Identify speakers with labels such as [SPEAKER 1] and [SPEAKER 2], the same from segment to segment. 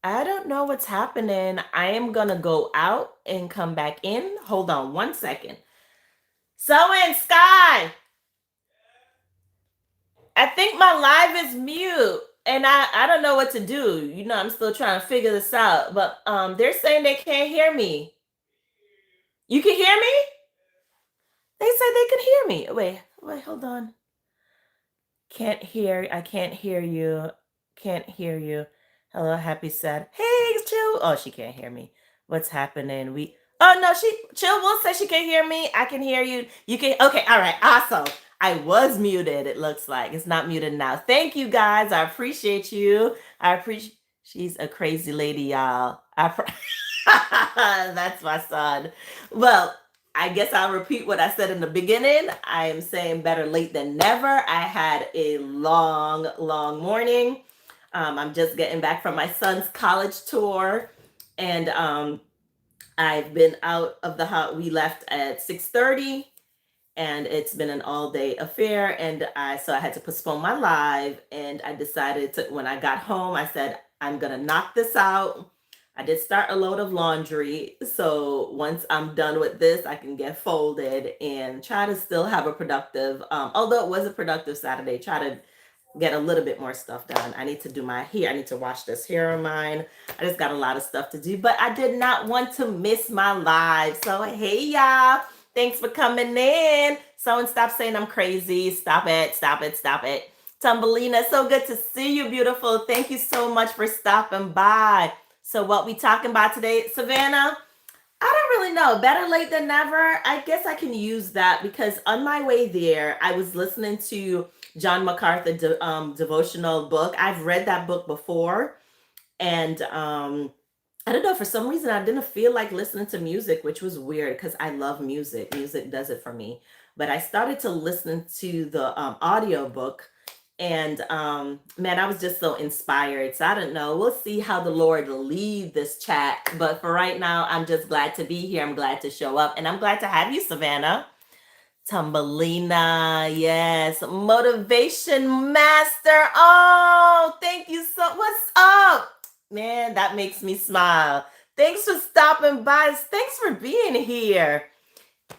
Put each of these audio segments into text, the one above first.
[SPEAKER 1] I don't know what's happening. I am gonna go out and come back in. Hold on 1 second. So in Sky, I think my live is mute. And I don't know what to do. I'm still trying to figure this out. But they're saying they can't hear me. You can hear me? They said they can hear me. Wait, hold on. I can't hear you. Can't hear you. Hello, happy sad. Hey, Chill. Oh, she can't hear me. What's happening? Oh no, Chill will say she can hear me. I can hear you. You can okay, all right, awesome. I was muted, it looks like. It's not muted now. Thank you guys. I appreciate you. I appreciate she's a crazy lady, y'all. That's my son. Well, I guess I'll repeat what I said in the beginning. I am saying better late than never. I had a long, long morning. I'm just getting back from my son's college tour, and I've been out of the house. We left at 6:30, and it's been an all-day affair. And I had to postpone my live, and I decided to when I got home, I said I'm gonna knock this out. I did start a load of laundry. So once I'm done with this, I can get folded and try to still have a productive, although it was a productive Saturday, try to get a little bit more stuff done. I need to do my hair. I need to wash this hair of mine. I just got a lot of stuff to do, but I did not want to miss my live. So, hey, y'all. Thanks for coming in. Someone stop saying I'm crazy. Stop it. Stop it. Stop it. Tumbelina, so good to see you, beautiful. Thank you so much for stopping by. So what we talking about today, Savannah? I don't really know. Better late than never. I guess I can use that because on my way there, I was listening to John MacArthur devotional book. I've read that book before, and I don't know. For some reason, I didn't feel like listening to music, which was weird because I love music. Music does it for me. But I started to listen to the audio book, and man, I was just so inspired. So I don't know. We'll see how the Lord lead this chat. But for right now, I'm just glad to be here. I'm glad to show up. And I'm glad to have you, Savannah. Tumbelina, yes. Motivation master. Oh, thank you so. What's up? Man, that makes me smile. Thanks for stopping by. Thanks for being here.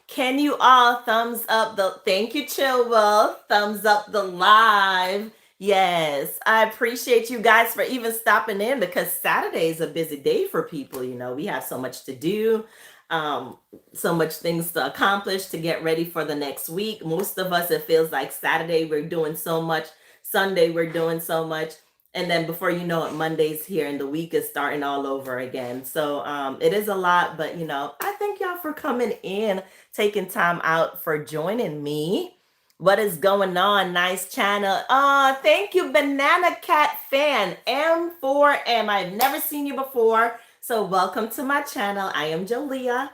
[SPEAKER 1] Can you all thumbs up the thank you, Chilwell. Thumbs up the live. Yes, I appreciate you guys for even stopping in because Saturday is a busy day for people. We have so much to do, so much things to accomplish to get ready for the next week. Most of us, it feels like Saturday we're doing so much, Sunday we're doing so much, and then before you know it, Monday's here and the week is starting all over again. So it is a lot, but I thank y'all for coming in, taking time out for joining me. What is going on? Nice channel. Oh, thank you, Banana Cat fan. M4M. I've never seen you before. So welcome to my channel. I am Jolia.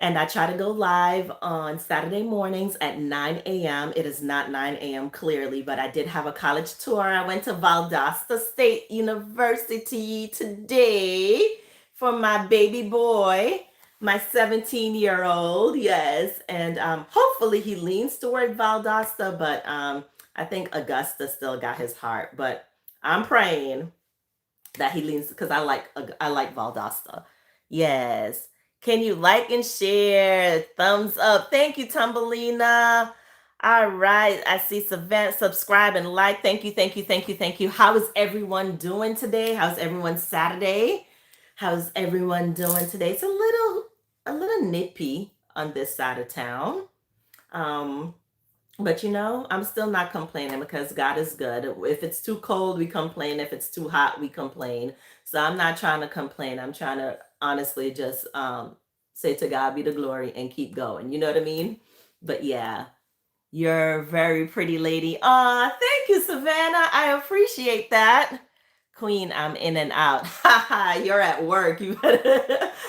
[SPEAKER 1] And I try to go live on Saturday mornings at 9 a.m. It is not 9 a.m. clearly, but I did have a college tour. I went to Valdosta State University today for my baby boy, my 17-year-old. Yes. And hopefully he leans toward Valdosta, but I think Augusta still got his heart. But I'm praying that he leans because I like Valdosta. Yes. Can you like and share? Thumbs up. Thank you, Tumbelina. All right. I see Savannah. Subscribe and like. Thank you, thank you, thank you, thank you. How is everyone doing today? How's everyone's Saturday? How's everyone doing today? It's a little nippy on this side of town. But I'm still not complaining because God is good. If it's too cold, we complain. If it's too hot, we complain. So I'm not trying to complain. I'm trying to honestly just say to God be the glory and keep going. You know what I mean? But yeah, you're a very pretty lady. Aw, thank you, Savannah. I appreciate that. Queen, I'm in and out. Haha, you're at work.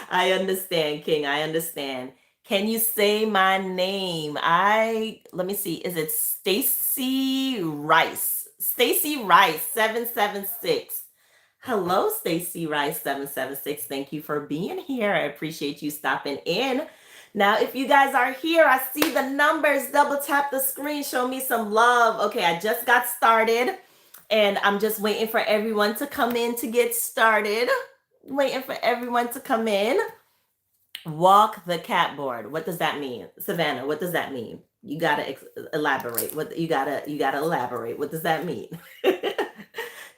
[SPEAKER 1] I understand, King. I understand. Can you say my name? Let me see. Is it Stacy Rice? Stacy Rice 776. Hello, Stacy Rice 776. Thank you for being here. I appreciate you stopping in. Now, if you guys are here, I see the numbers. Double tap the screen. Show me some love. Okay, I just got started. And I'm just waiting for everyone to come in to get started. Waiting for everyone to come in. Walk the cat board. What does that mean? Savannah, what does that mean? You gotta elaborate. What you gotta elaborate. What does that mean?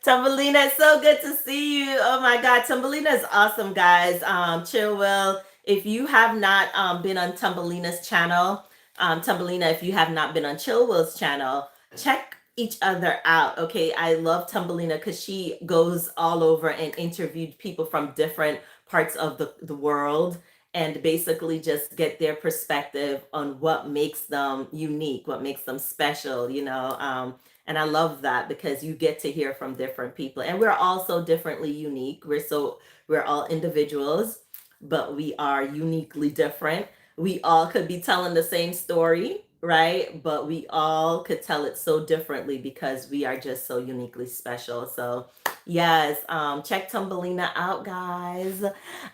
[SPEAKER 1] Tumbelina, it's so good to see you. Oh my God, Tumbelina is awesome, guys. Chill Will, if you have not been on Tumbelina's channel, Tumbelina, if you have not been on Chill Will's channel, check each other out. Okay, I love Tumbelina because she goes all over and interviewed people from different parts of the world and basically just get their perspective on what makes them unique, what makes them special, and I love that because you get to hear from different people. And we're all so differently unique. We're all individuals, but we are uniquely different. We all could be telling the same story, right? But we all could tell it so differently because we are just so uniquely special. So yes, check Tumbelina out, guys.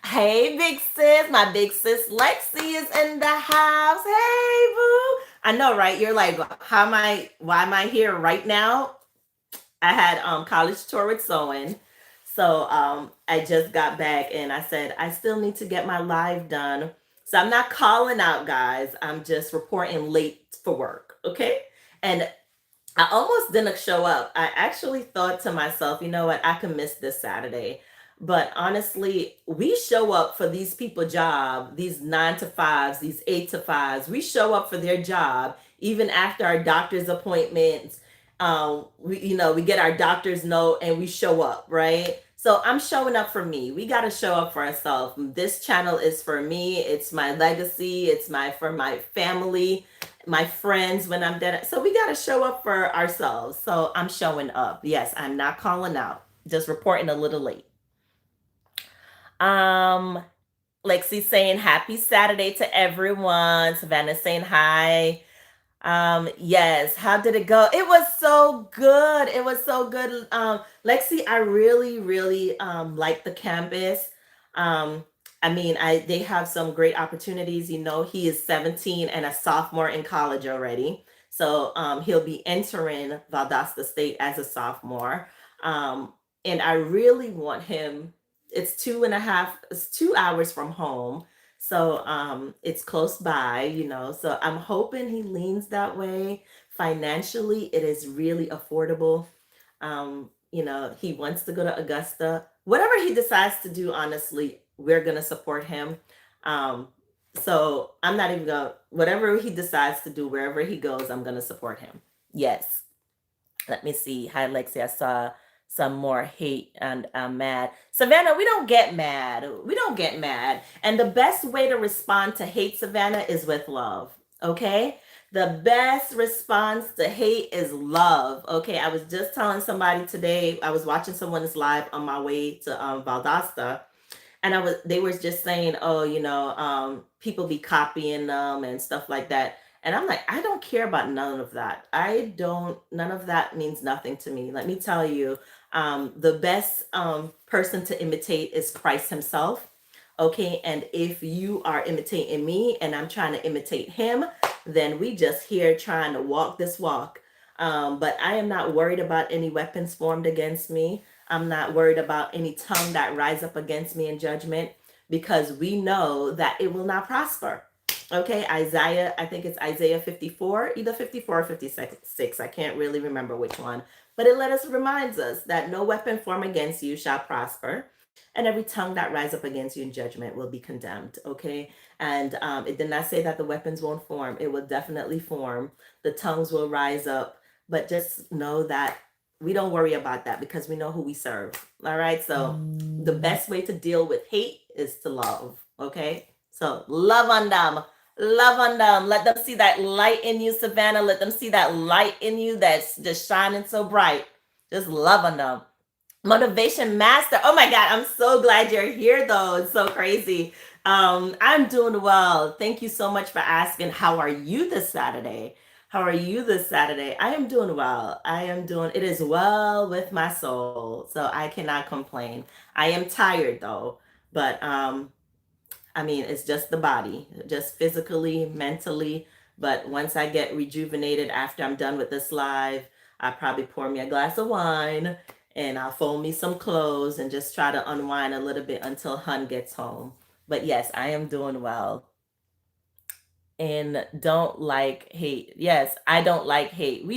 [SPEAKER 1] Hey, big sis. My big sis Lexi is in the house. Hey, boo. I know, right? You're like, why am I here right now? I had college tour with sewing. So I just got back and I said, I still need to get my live done. So I'm not calling out, guys. I'm just reporting late for work. Okay. And I almost didn't show up. I actually thought to myself, you know what, I can miss this Saturday. But honestly, we show up for these people job, these 9 to 5s, these 8 to 5s. We show up for their job even after our doctor's appointments. We get our doctor's note and we show up, right? So I'm showing up for me. We got to show up for ourselves. This channel is for me. It's my legacy. It's for my family, my friends when I'm dead. So we got to show up for ourselves. So I'm showing up. Yes, I'm not calling out. Just reporting a little late. Um, Lexi saying happy Saturday to everyone. Savannah saying hi. Yes, how did it go? It was so good. It was so good. Lexi, I really, really like the campus. Um, I mean, they have some great opportunities. He is 17 and a sophomore in college already. So he'll be entering Valdosta State as a sophomore. And I really want him, it's 2 hours from home. So it's close by, So I'm hoping he leans that way. Financially, it is really affordable. He wants to go to Augusta. Whatever he decides to do, honestly, we're gonna support him. Um, so I'm not even gonna whatever he decides to do, wherever he goes, I'm gonna support him. Yes. Let me see. Hi, Lexi. I saw some more hate and mad. Savannah, we don't get mad. We don't get mad. And the best way to respond to hate, Savannah, is with love. Okay? The best response to hate is love. Okay? I was just telling somebody today, I was watching someone's live on my way to Valdosta, and they were just saying, oh, people be copying them and stuff like that. And I'm like, I don't care about none of that. None of that means nothing to me. Let me tell you, the best person to imitate is Christ himself. Okay. And if you are imitating me and I'm trying to imitate him, then we just here trying to walk this walk. But I am not worried about any weapons formed against me. I'm not worried about any tongue that rise up against me in judgment, because we know that it will not prosper. Okay, I think it's Isaiah 54, either 54 or 56. I can't really remember which one. But reminds us that no weapon formed against you shall prosper, and every tongue that rise up against you in judgment will be condemned. Okay, and it did not say that the weapons won't form. It will definitely form. The tongues will rise up, but just know that we don't worry about that because we know who we serve. All right. So the best way to deal with hate is to love. Okay. So love on them. Love on them. Let them see that light in you, Savannah. Let them see that light in you that's just shining so bright. Just love on them. Motivation Master. Oh my God. I'm so glad you're here though. It's so crazy. I'm doing well. Thank you so much for asking. How are you this Saturday? How are you this Saturday? I am doing well. It is well with my soul. So I cannot complain. I am tired though, but I mean, it's just the body, just physically, mentally. But once I get rejuvenated after I'm done with this live, I probably pour me a glass of wine and I'll fold me some clothes and just try to unwind a little bit until Hun gets home. But yes, I am doing well. And don't like hate. Yes, I don't like hate.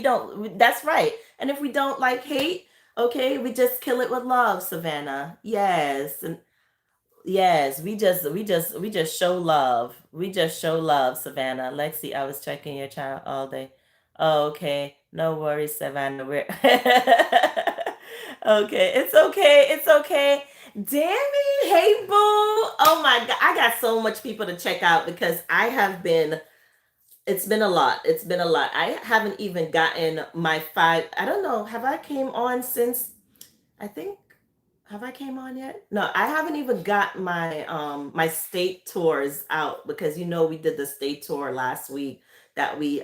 [SPEAKER 1] That's right. And if we don't like hate, okay, we just kill it with love, Savannah. Yes. And yes, we just show love. We just show love, Savannah. Lexi, I was checking your child all day. Oh, okay. No worries, Savannah. We're okay. It's okay. It's okay. Dammy, hey boo. Oh my god. I got so much people to check out because I have been it's been a lot. It's been a lot. I haven't even gotten my five. I don't know. Have I came on since I think have I came on yet? No, I haven't even got my state tours out because we did the state tour last week that we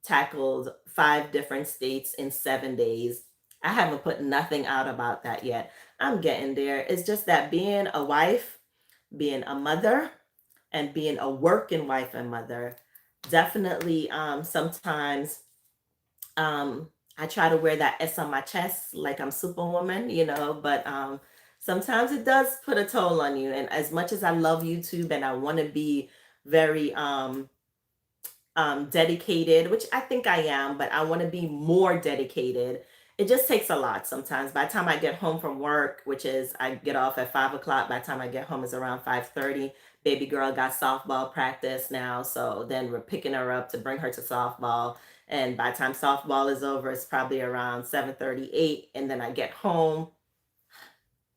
[SPEAKER 1] tackled 5 different states in 7 days. I haven't put nothing out about that yet. I'm getting there. It's just that being a wife, being a mother, and being a working wife and mother, definitely sometimes I try to wear that S on my chest like I'm Superwoman, but sometimes it does put a toll on you. And as much as I love YouTube and I want to be very dedicated, which I think I am, but I want to be more dedicated. It just takes a lot sometimes. By the time I get home from work, which is I get off at 5 o'clock, by the time I get home is around 5:30. Baby girl got softball practice now, so then we're picking her up to bring her to softball. And by the time softball is over, it's probably around 7:38, and then I get home.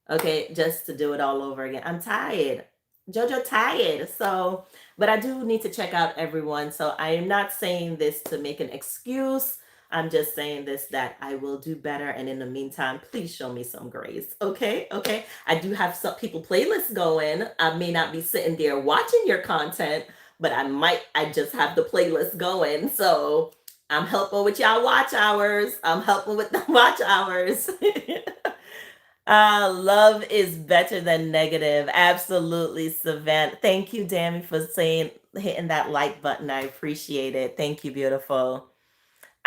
[SPEAKER 1] Okay, just to do it all over again. I'm tired. Jojo tired. So, but I do need to check out everyone. So I am not saying this to make an excuse. I'm just saying this that I will do better. And in the meantime, please show me some grace. Okay. Okay. I do have some people playlists going. I may not be sitting there watching your content, but I just have the playlist going. So I'm helping with y'all watch hours. I'm helping with the watch hours. Love is better than negative. Absolutely, Savannah. Thank you, Dammy, for hitting that like button. I appreciate it. Thank you, beautiful.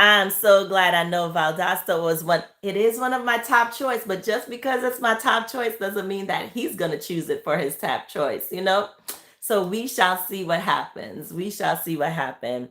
[SPEAKER 1] I'm so glad. I know Valdosta was one. It is one of my top choice, but just because it's my top choice doesn't mean that he's gonna choose it for his top choice. So we shall see what happens. We shall see what happens.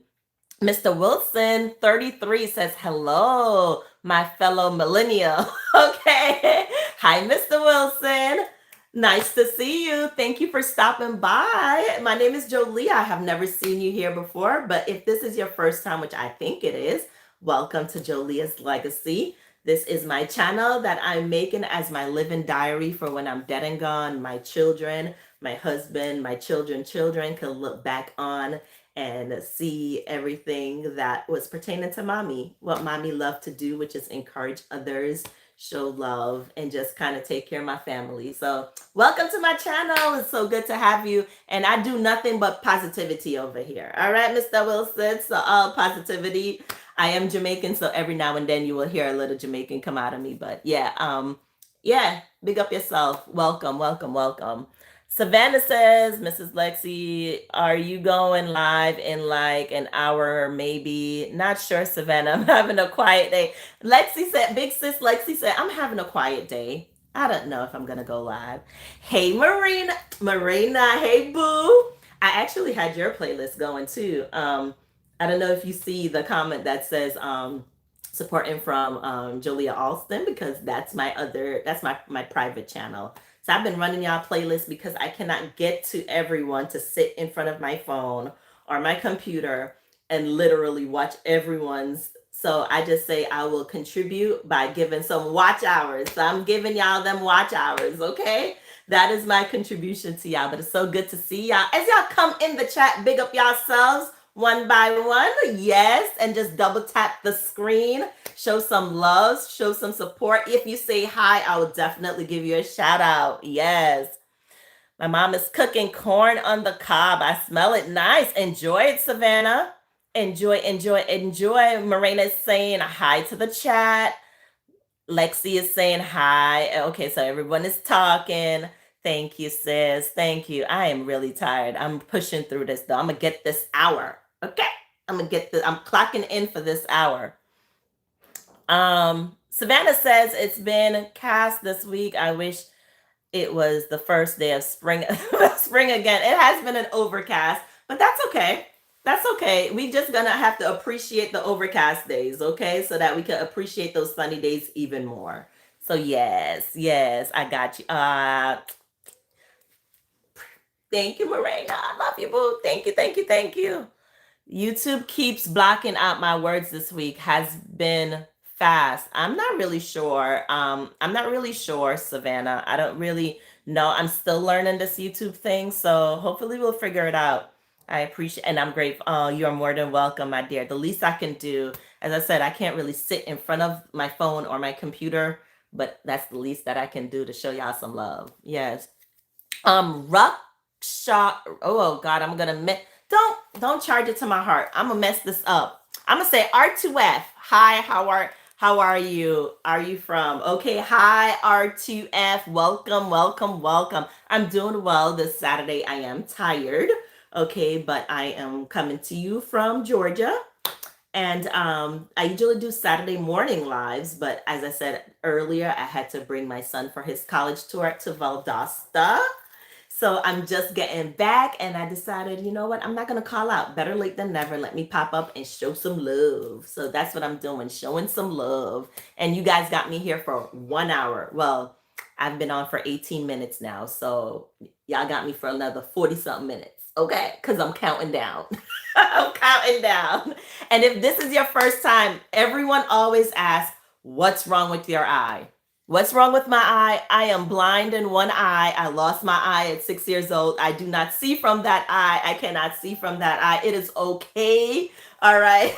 [SPEAKER 1] Mr. Wilson, 33, says, hello, my fellow millennial. Okay. Hi, Mr. Wilson. Nice to see you. Thank you for stopping by. My name is Jolie. I have never seen you here before, but if this is your first time, which I think it is, welcome to Jolia's Legacy. This is my channel that I'm making as my living diary for when I'm dead and gone. My children, my husband, my children can look back on and see everything that was pertaining to mommy, what mommy loved to do, which is encourage others, show love, and just kind of take care of my family. So welcome to my channel. It's so good to have you. And I do nothing but positivity over here. All right, Mr. Wilson. So all positivity. I am Jamaican, so every now and then you will hear a little Jamaican come out of me. But yeah, big up yourself. Welcome, welcome, welcome. Savannah says, Mrs. Lexi, are you going live in like an hour, maybe? Not sure, Savannah. I'm having a quiet day. Lexi said, big sis Lexi said, I'm having a quiet day. I don't know if I'm going to go live. Hey, Marina, hey, boo. I actually had your playlist going too. I don't know if you see the comment that says, supporting from Julia Alston, because that's my private channel. So I've been running y'all playlists because I cannot get to everyone to sit in front of my phone or my computer and literally watch everyone's. So I just say I will contribute by giving some watch hours. So I'm giving y'all them watch hours, okay? That is my contribution to y'all. But it's so good to see y'all. As y'all come in the chat, big up yourselves one by one. Yes. And just double tap the screen. Show some love. Show some support. If you say hi, I will definitely give you a shout out. Yes. My mom is cooking corn on the cob. I smell it. Nice. Enjoy it, Savannah. Enjoy, enjoy, enjoy. Marina is saying hi to the chat. Lexi is saying hi. Okay, so everyone is talking. Thank you, sis. Thank you. I am really tired. I'm pushing through this though. I'm gonna get this hour. Okay. I'm clocking in for this hour. Savannah says it's been cast this week. I wish it was the first day of spring. Spring again. It has been an overcast, but that's okay. That's okay. We just gonna have to appreciate the overcast days, okay? So that we can appreciate those sunny days even more. So yes, I got you. Thank you, Morena. I love you, boo. Thank you. YouTube keeps blocking out my words this week. Has been fast. I'm not really sure. I'm not really sure, Savannah. I don't really know. I'm still learning this YouTube thing, so hopefully we'll figure it out. I appreciate, and I'm grateful. Oh, you're more than welcome, my dear. The least I can do, as I said, I can't really sit in front of my phone or my computer, but that's the least that I can do to show y'all some love. Yes. Ruckshot. Oh God, I'm gonna don't charge it to my heart. I'm gonna mess this up. I'm gonna say R2F. Hi, how are you? Are you from? Okay, hi R2F. Welcome. I'm doing well this Saturday. I am tired. Okay, but I am coming to you from Georgia. And I usually do Saturday morning lives, but as I said earlier, I had to bring my son for his college tour to Valdosta. So I'm just getting back and I decided, you know what? I'm not going to call out. Better late than never. Let me pop up and show some love. So that's what I'm doing, showing some love. And you guys got me here for 1 hour. Well, I've been on for 18 minutes now. So y'all got me for another 40 something minutes. Okay? Because I'm counting down. I'm counting down. And if this is your first time, everyone always asks, what's wrong with your eye? What's wrong with my eye? I am blind in one eye. I lost my eye at 6 years old. I do not see from that eye. I cannot see from that eye. It is okay. All right.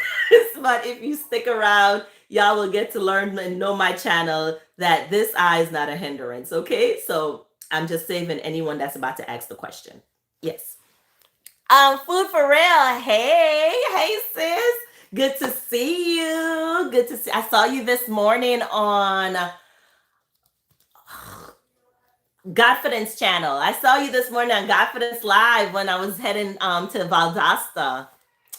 [SPEAKER 1] But if you stick around, y'all will get to learn and know my channel that this eye is not a hindrance. Okay. So I'm just saving anyone that's about to ask the question. Yes. Food for real. Hey, sis. Good to see you. Good to see. I saw you this morning on Godfidence channel. I saw you this morning on Godfidence Live when I was heading to Valdosta.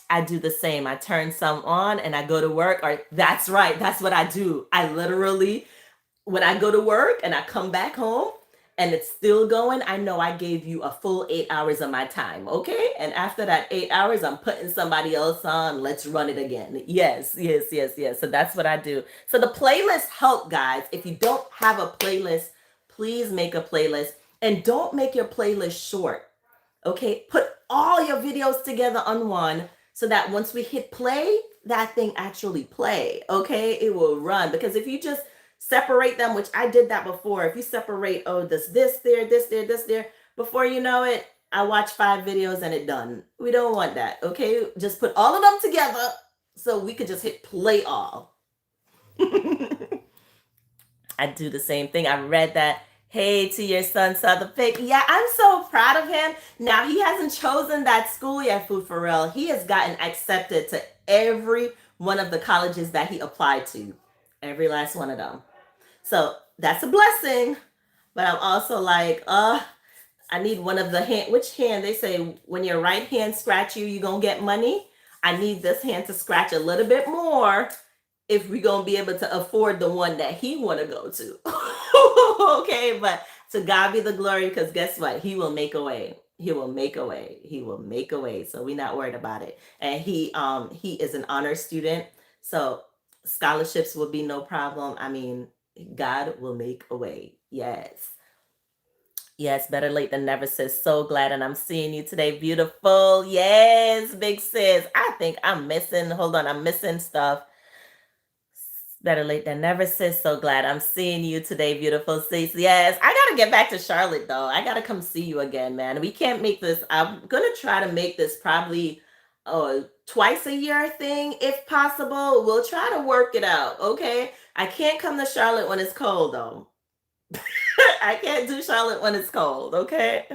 [SPEAKER 1] I do the same. I turn some on and I go to work. Or that's right. That's what I do. I literally, when I go to work and I come back home and it's still going, I know I gave you a full 8 hours of my time. Okay. And after that 8 hours, I'm putting somebody else on. Let's run it again. Yes. So that's what I do. So the playlist help, guys. If you don't have a playlist, please make a playlist and don't make your playlist short. Okay. Put all your videos together on one so that once we hit play, that thing actually play. Okay. It will run, because if you just separate them, which I did that before. If you separate, oh, this there, before you know it, I watch 5 videos and it done. We don't want that. Okay. Just put all of them together so we could just hit play all. I do the same thing. I read that. Hey, to your son, saw the pic. Yeah, I'm so proud of him. Now, he hasn't chosen that school yet, Food for Real. He has gotten accepted to every one of the colleges that he applied to. Every last one of them. So that's a blessing. But I'm also like, I need one of the hand. Which hand? They say when your right hand scratch you, you're going to get money. I need this hand to scratch a little bit more if we're going to be able to afford the one that he want to go to. Okay, but to God be the glory, because guess what? He will make a way. He will make a way. He will make a way. So we're not worried about it. And he is an honor student. So scholarships will be no problem. I mean, God will make a way. Yes. Yes, better late than never, sis. So glad, and I'm seeing you today. Beautiful. Yes, big sis. I think I'm missing. Hold on, I'm missing stuff. Better late than never, sis. So glad I'm seeing you today, beautiful sis. Yes, I gotta get back to Charlotte though. I gotta come see you again, man. We can't make this. I'm gonna try to make this probably twice a year thing if possible. We'll try to work it out. Okay, I can't come to Charlotte when it's cold though. I can't do Charlotte when it's cold. Okay.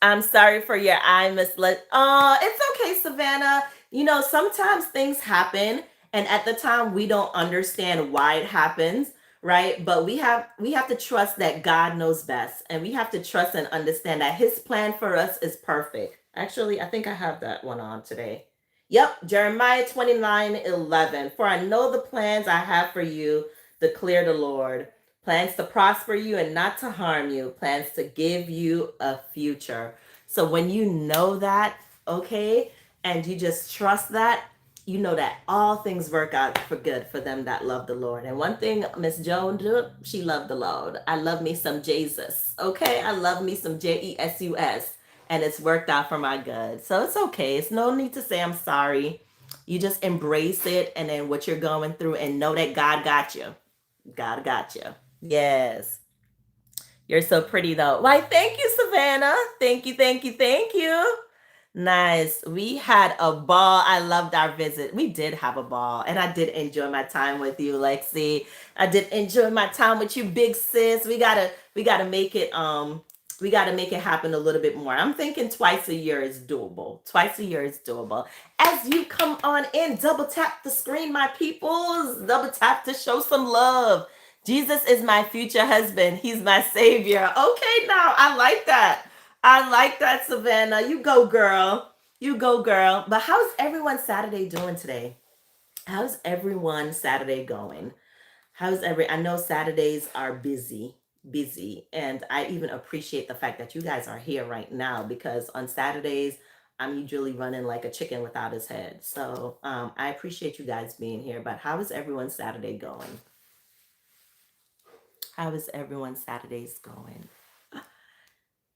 [SPEAKER 1] I'm sorry for your eye misled. Oh, it's okay, Savannah. You know, sometimes things happen, and at the time we don't understand why it happens, right? But we have to trust that God knows best, and we have to trust and understand that His plan for us is perfect. Actually, I think I have that one on today. Yep, Jeremiah 29:11. For I know the plans I have for you, declare the Lord. Plans to prosper you and not to harm you, plans to give you a future. So when you know that, okay, and you just trust that, you know that all things work out for good for them that love the Lord. And one thing Miss Joan did, she loved the Lord. I love me some Jesus. Okay, I love me some Jesus, and it's worked out for my good. So it's okay. It's no need to say I'm sorry. You just embrace it, and then what you're going through, and know that God got you. God got you. Yes. You're so pretty though. Why, thank you, Savannah. Thank you, thank you, thank you. Nice. We had a ball. I loved our visit. We did have a ball. And I did enjoy my time with you, Lexi. I did enjoy my time with you, big sis. We gotta make it we gotta make it happen a little bit more. I'm thinking twice a year is doable. Twice a year is doable. As you come on in, double tap the screen, my peoples. Double tap to show some love. Jesus is my future husband. He's my savior. Okay, now I like that. I like that, Savannah. You go, girl. You go, girl. But how's everyone Saturday doing today? How's everyone Saturday going? I know Saturdays are busy, busy. And I even appreciate the fact that you guys are here right now, because on Saturdays, I'm usually running like a chicken without his head. So I appreciate you guys being here. But how is everyone's Saturday going? How is everyone's Saturdays going?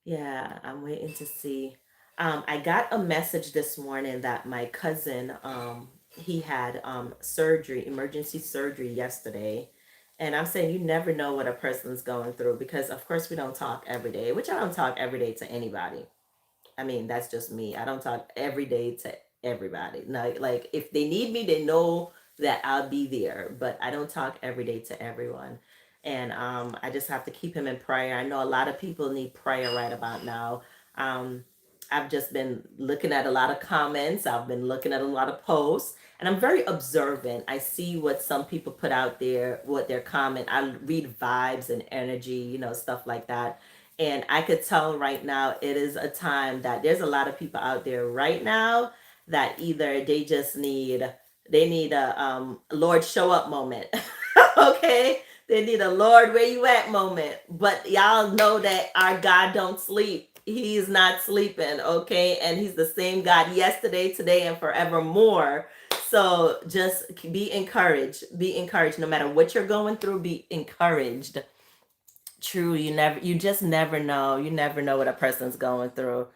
[SPEAKER 1] Yeah, I'm waiting to see. I got a message this morning that my cousin, he had surgery, emergency surgery yesterday. And I'm saying you never know what a person's going through, because of course we don't talk every day, which I don't talk every day to anybody. I mean, that's just me. I don't talk every day to everybody. No, like if they need me, they know that I'll be there, but I don't talk every day to everyone. And I just have to keep him in prayer. I know a lot of people need prayer right about now. Um, I've just been looking at a lot of comments. I've been looking at a lot of posts, and I'm very observant. I see what some people put out there, what their comment. I read vibes and energy, stuff like that. And I could tell right now it is a time that there's a lot of people out there right now that either they need a Lord show up moment. Okay? They need a Lord where you at moment. But y'all know that our God don't sleep. He's not sleeping, okay? And he's the same God yesterday, today, and forevermore. So just be encouraged. Be encouraged. No matter what you're going through, be encouraged. True, you just never know. You never know what a person's going through.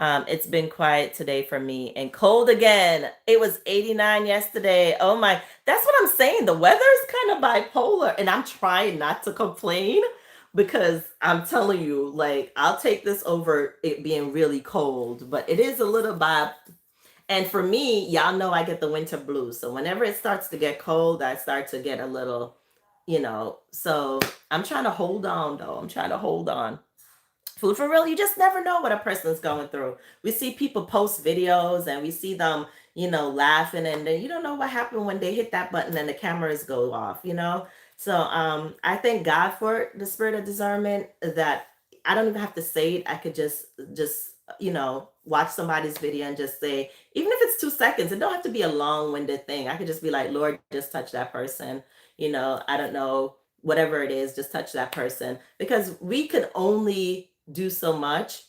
[SPEAKER 1] It's been quiet today for me and cold again. It was 89 yesterday. Oh my, that's what I'm saying. The weather is kind of bipolar, and I'm trying not to complain, because I'm telling you, like, I'll take this over it being really cold, but it is a little and for me, y'all know I get the winter blues. So whenever it starts to get cold, I start to get a little, so I'm trying to hold on though. I'm trying to hold on. Food for real, you just never know what a person's going through. We see people post videos and we see them, laughing, and then you don't know what happened when they hit that button and the cameras go off. So I thank God for the spirit of discernment, that I don't even have to say it. I could just watch somebody's video and just say, even if it's 2 seconds, it don't have to be a long-winded thing. I could just be like, Lord, just touch that person. I don't know, whatever it is, just touch that person, because we could only do so much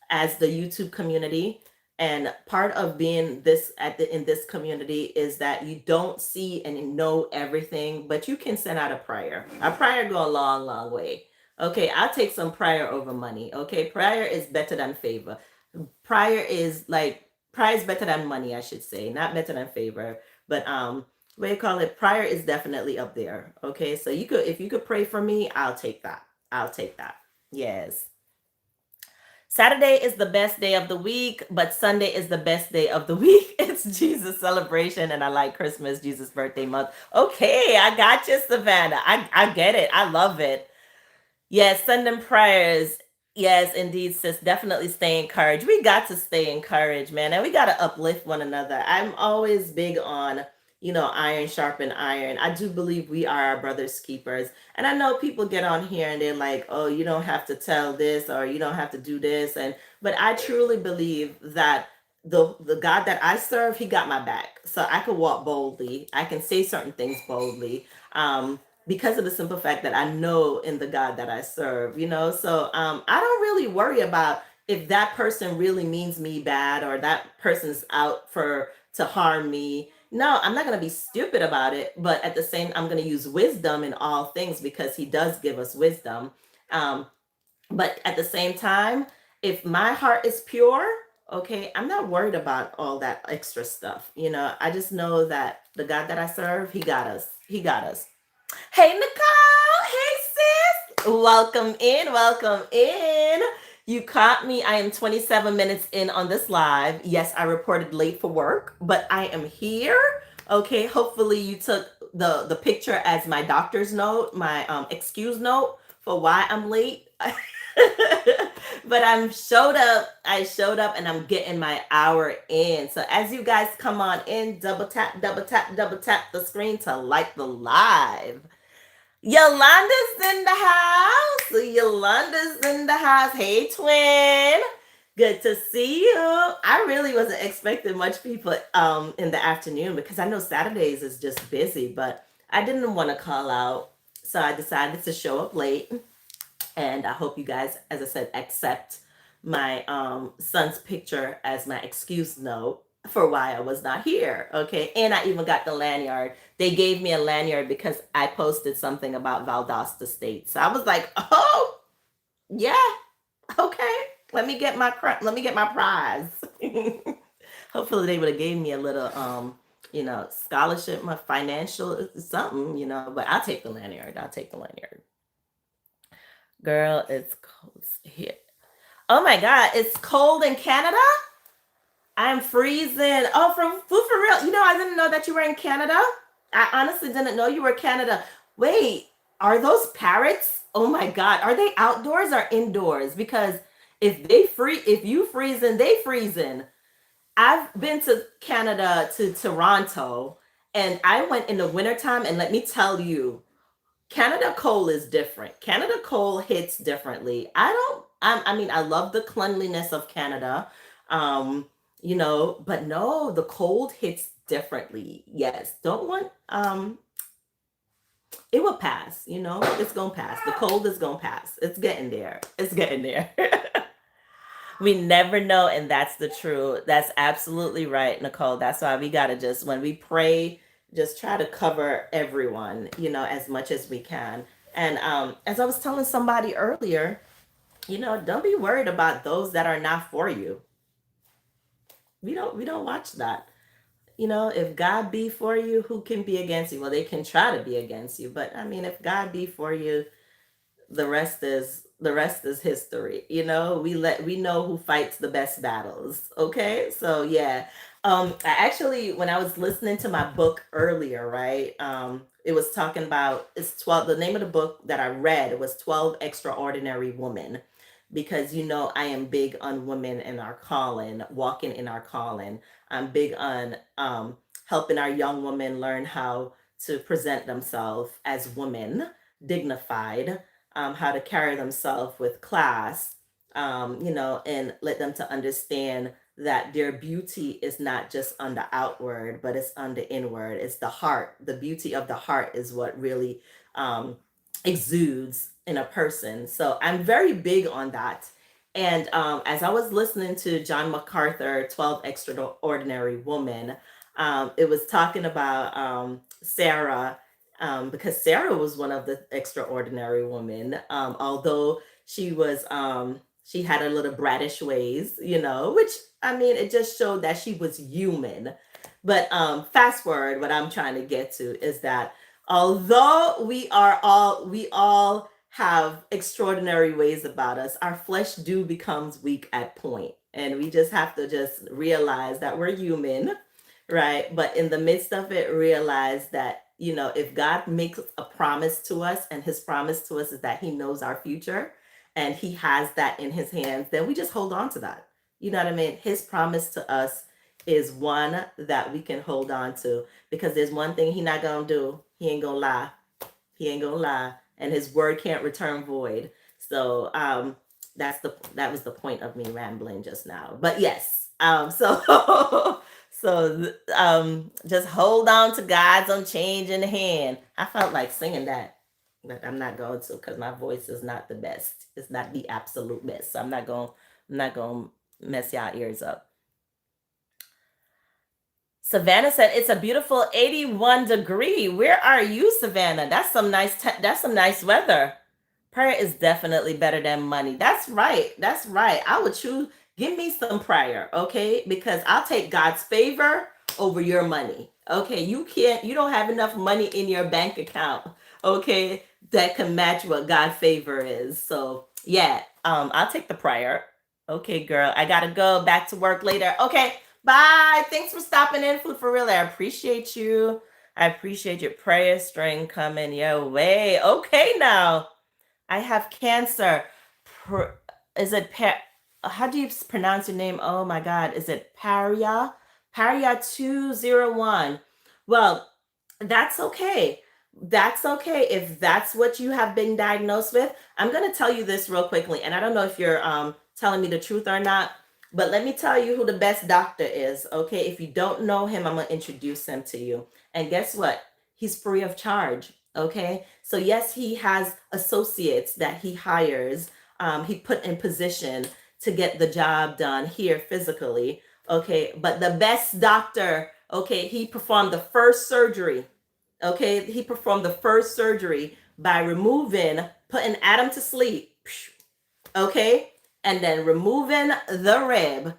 [SPEAKER 1] as the YouTube community. And part of being in this community is that you don't see and know everything, but you can send out a prayer. A prayer go a long, long way. Okay, I'll take some prayer over money. Okay, prayer is better than favor. Prayer is better than money, I should say, not better than favor. But what do you call it? Prayer is definitely up there. Okay, so if you could pray for me, I'll take that. I'll take that. Yes. Saturday is the best day of the week, but Sunday is the best day of the week. It's Jesus celebration, and I like Christmas, Jesus birthday month. Okay, I got you, Savannah. I get it. I love it. Yes, send them prayers. Yes, indeed, sis. Definitely stay encouraged. We got to stay encouraged, man. And we got to uplift one another. I'm always big on, iron sharpen iron. I do believe we are our brother's keepers. And I know people get on here and they're like, oh, you don't have to tell this, or you don't have to do this. But I truly believe that the God that I serve, he got my back. So I could walk boldly. I can say certain things boldly. Because of the simple fact that I know in the God that I serve, So I don't really worry about if that person really means me bad or that person's out for to harm me. No, I'm not going to be stupid about it, but at the same I'm going to use wisdom in all things because he does give us wisdom. Um, but at the same time, if my heart is pure, okay, I'm not worried about all that extra stuff. I just know that the God that I serve, he got us. He got us. Hey, Nicole. Hey, sis. Welcome in. Welcome in. You caught me. I am 27 minutes in on this live. Yes, I reported late for work, but I am here. Okay. Hopefully, you took the picture as my doctor's note, my excuse note for why I'm late. But I showed up and I'm getting my hour in. So as you guys come on in, double tap, double tap, double tap the screen to like the live. Yolanda's in the house. Yolanda's in the house. Hey, twin. Good to see you. I really wasn't expecting much people in the afternoon because I know Saturdays is just busy, but I didn't want to call out. So I decided to show up late. And I hope you guys, as I said, accept my son's picture as my excuse note for why I was not here. Okay. And I even got the lanyard. They gave me a lanyard because I posted something about Valdosta State. So I was like, oh, yeah, okay. Let me get my prize. Hopefully they would have gave me a little scholarship, my financial something, but I'll take the lanyard. I'll take the lanyard. Girl, it's cold here. Oh my God, it's cold in Canada? I'm freezing. Oh, for real. I didn't know that you were in Canada. I honestly didn't know you were Canada. Wait, are those parrots? Oh my God, are they outdoors or indoors? Because if you freezing, they freezing. I've been to Canada, to Toronto, and I went in the wintertime, and let me tell you, Canada coal is different. Canada coal hits differently. I mean, I love the cleanliness of Canada, but no, the cold hits differently. Yes, don't want, it will pass, it's gonna pass. The cold is gonna pass. It's getting there. It's getting there. We never know, and that's the truth. That's absolutely right, Nicole. That's why we gotta just, when we pray, just try to cover everyone, as much as we can. And as I was telling somebody earlier, don't be worried about those that are not for you. We don't watch that. If God be for you, who can be against you? Well, they can try to be against you, but I mean, if God be for you, the rest is history. We know who fights the best battles. Okay, so yeah. I actually, when I was listening to my book earlier, right, it was talking about, it's 12, the name of the book that I read was 12 Extraordinary Women, because I am big on women in our calling, walking in our calling. I'm big on helping our young women learn how to present themselves as women, dignified, how to carry themselves with class, and let them to understand that their beauty is not just on the outward, but it's on the inward. It's the heart. The beauty of the heart is what really exudes in a person. So I'm very big on that. And as I was listening to John MacArthur, 12 Extraordinary Women, it was talking about Sarah, because Sarah was one of the extraordinary women, although she had a little bratish ways, which, I mean, it just showed that she was human. But fast forward, what I'm trying to get to is that although we all have extraordinary ways about us, our flesh do becomes weak at point, and we just have to just realize that we're human, right? But in the midst of it, realize that, if God makes a promise to us, and his promise to us is that he knows our future and he has that in his hands, then we just hold on to that. You know what I mean? His promise to us is one that we can hold on to, because there's one thing he not gonna do. He ain't gonna lie. He ain't gonna lie. And his word can't return void. So that was the point of me rambling just now. But yes, So just hold on to God's unchanging hand. I felt like singing that, but I'm not going to because my voice is not the best. It's not the absolute best. So I'm not going to mess y'all ears up. Savannah said it's a beautiful 81 degree. Where are you, Savannah? That's some nice weather. Prayer is definitely better than money. That's right. That's right. I would choose give me some prayer, okay? Because I'll take God's favor over your money. Okay, you don't have enough money in your bank account, okay, that can match what God's favor is. So, yeah, I'll take the prayer. Okay, girl. I got to go back to work later. Okay. Bye. Thanks for stopping in, Food for Real. I appreciate you. I appreciate your prayer string coming your way. Okay, now. I have cancer. Is it how do you pronounce your name? Oh my God. Is it Paria? Paria 201. Well, that's okay. That's okay. If that's what you have been diagnosed with, I'm going to tell you this real quickly. And I don't know if you're telling me the truth or not, but let me tell you who the best doctor is. Okay. If you don't know him, I'm going to introduce him to you. And guess what? He's free of charge. Okay. So, yes, he has associates that he hires, he put in position to get the job done here physically. Okay. But the best doctor, okay, he performed the first surgery. Okay. He performed the first surgery by putting Adam to sleep. Okay. And then removing the rib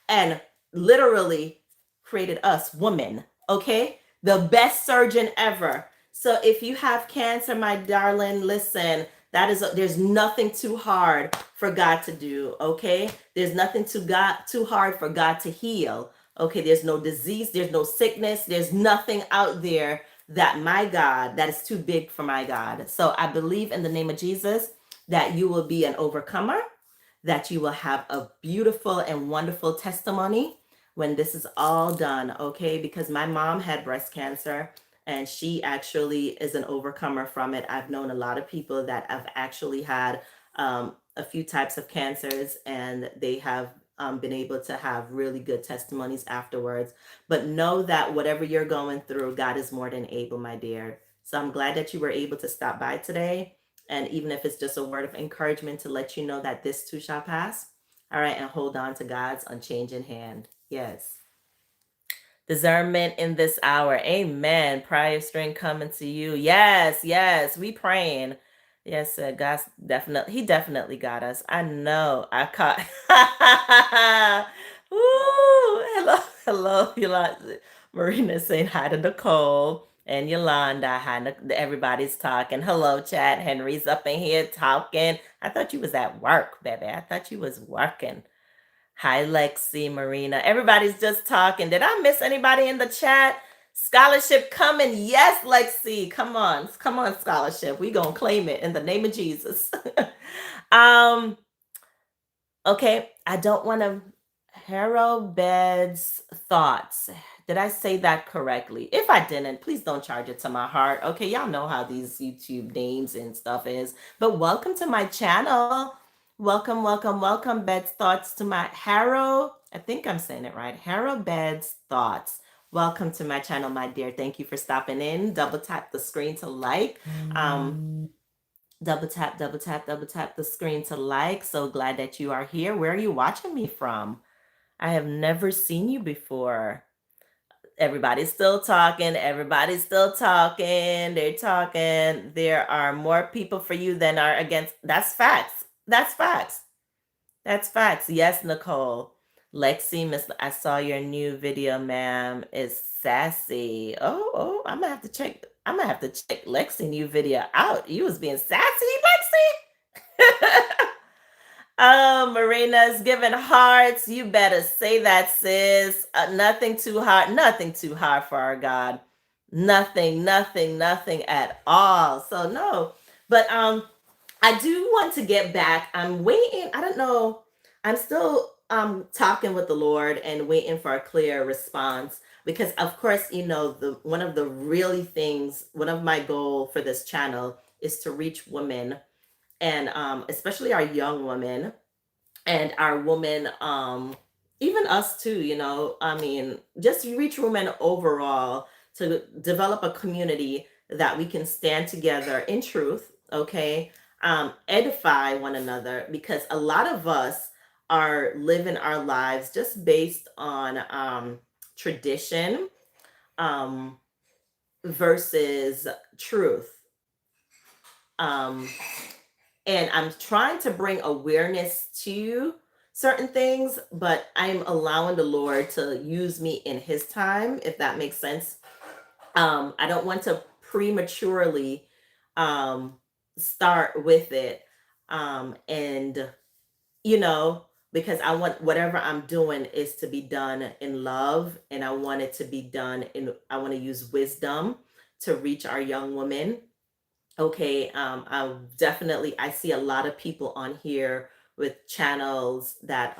[SPEAKER 1] and literally created us women. Okay. The best surgeon ever. So if you have cancer, my darling, listen, there's nothing too hard for God to do, okay? There's nothing too hard for God to heal. Okay, there's no disease, there's no sickness, there's nothing out there that is too big for my God. So I believe in the name of Jesus that you will be an overcomer, that you will have a beautiful and wonderful testimony when this is all done, okay? Because my mom had breast cancer and she actually is an overcomer from it. I've known a lot of people that have actually had a few types of cancers and they have been able to have really good testimonies afterwards. But know that whatever you're going through, God is more than able, my dear. So I'm glad that you were able to stop by today. And even if it's just a word of encouragement to let you know that this too shall pass. All right. And hold on to God's unchanging hand. Yes. Discernment in this hour. Amen. Prior string coming to you. Yes. Yes. We praying. Yes, God's he definitely got us. I know. I caught. Ooh, hello, Yolanda. Marina saying hi to Nicole and Yolanda. Hi, everybody's talking. Hello, chat. Henry's up in here talking. I thought you was at work, baby. I thought you was working. Hi, Lexi, Marina. Everybody's just talking. Did I miss anybody in the chat? Scholarship coming. Yes, Lexi. Come on. Come on, scholarship. We gonna claim it in the name of Jesus. Okay. I don't want to Harold Bed's thoughts. Did I say that correctly? If I didn't, please don't charge it to my heart. Okay, y'all know how these YouTube names and stuff is. But welcome to my channel. Welcome, welcome, welcome. Bed's thoughts to my Harold. I think I'm saying it right. Harold Bed's thoughts. Welcome to my channel, my dear. Thank you for stopping in. Double tap the screen to like. Double tap, double tap, double tap the screen to like. So glad that you are here. Where are you watching me from? I have never seen you before. Everybody's still talking. Everybody's still talking. They're talking. There are more people for you than are against. That's facts. That's facts. That's facts. Yes, Nicole. Lexi, I saw your new video, ma'am. Is sassy. Oh, I'm gonna have to check. I'm gonna have to check Lexi new video out. You was being sassy, Lexi. Oh, Marina's giving hearts. You better say that, sis. Nothing too hard. Nothing too hard for our God. Nothing, nothing, nothing at all. So no. But I do want to get back. I'm waiting. I don't know. I'm still talking with the Lord and waiting for a clear response because of course, one of my goal for this channel is to reach women and especially our young women and our women even us too, I mean, just reach women overall to develop a community that we can stand together in truth, okay? Edify one another, because a lot of us are living our lives just based on tradition um, versus truth. Um, and I'm trying to bring awareness to certain things, but I'm allowing the Lord to use me in His time, if that makes sense. I don't want to prematurely um, start with it, and you know, because I want whatever I'm doing is to be done in love, and I want it to be done in. I want to use wisdom to reach our young women. Okay, I see a lot of people on here with channels that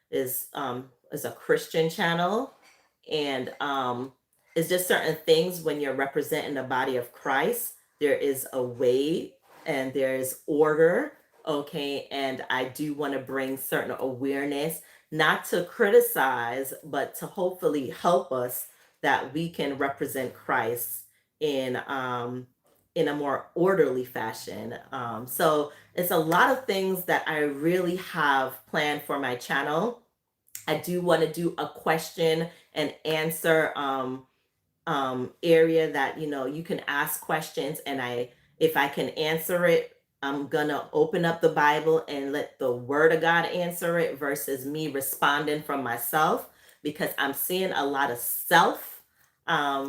[SPEAKER 1] is a Christian channel, and it's just certain things when you're representing the body of Christ, there is a way and there's order, okay? And I do want to bring certain awareness, not to criticize, but to hopefully help us that we can represent Christ in in a more orderly fashion. So it's a lot of things that I really have planned for my channel. I do want to do a question and answer area that you can ask questions, and if I can answer it, I'm gonna open up the Bible and let the Word of God answer it versus me responding from myself, because I'm seeing a lot of self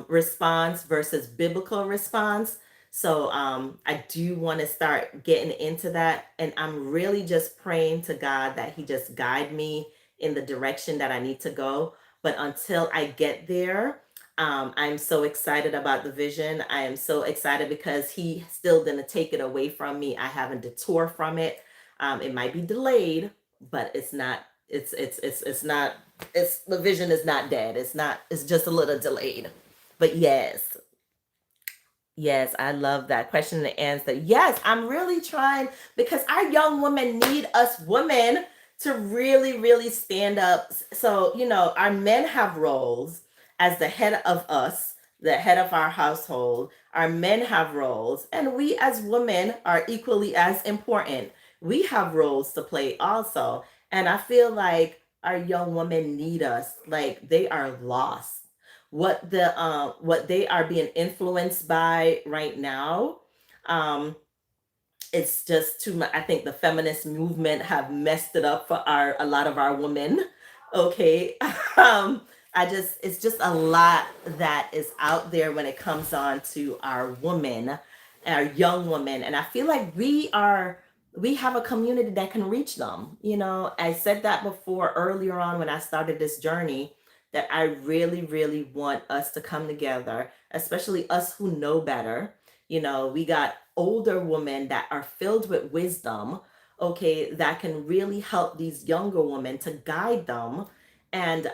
[SPEAKER 1] response versus biblical response. So I do want to start getting into that, and I'm really just praying to God that He just guide me in the direction that I need to go. But until I get there, I'm so excited about the vision. I am so excited because He still didn't take it away from me. I haven't detoured from it. It might be delayed, but it's not. It's not. It's the vision is not dead. It's not. It's just a little delayed. But yes, yes, I love that question and answer. Yes, I'm really trying, because our young women need us women to really, really stand up. So, our men have roles as the head of us, the head of our household. Our men have roles, and we as women are equally as important. We have roles to play also. And I feel like our young women need us, like they are lost. What they are being influenced by right now, um it's just too much. I think the feminist movement have messed it up for our a lot of our women. Okay. I just It's just a lot that is out there when it comes on to our women, our young women, and I feel like we have a community that can reach them. I said that before earlier on when I started this journey, that I really, really want us to come together, especially us who know better. We got older women that are filled with wisdom, okay, that can really help these younger women to guide them. And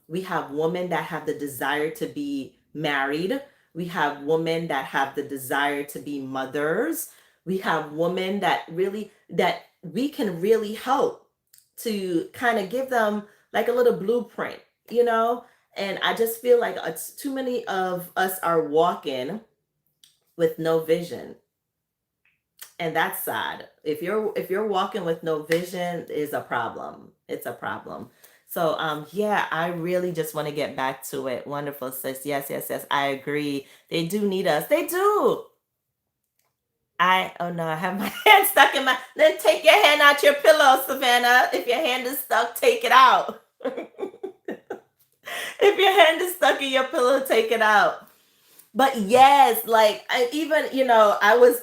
[SPEAKER 1] we have women that have the desire to be married. We have women that have the desire to be mothers. We have women that we can really help to kind of give them like a little blueprint, you know? And I just feel like it's too many of us are walking with no vision, and that's sad. If you're walking with no vision, is a problem. It's a problem. So yeah, I really just want to get back to it. Wonderful, sis. Yes, yes, yes, I agree. They do need us. They do. Oh no, I have my hand stuck in my. Then take your hand out your pillow, Savannah. If your hand is stuck, take it out. If your hand is stuck in your pillow, take it out. But yes, like I even, I was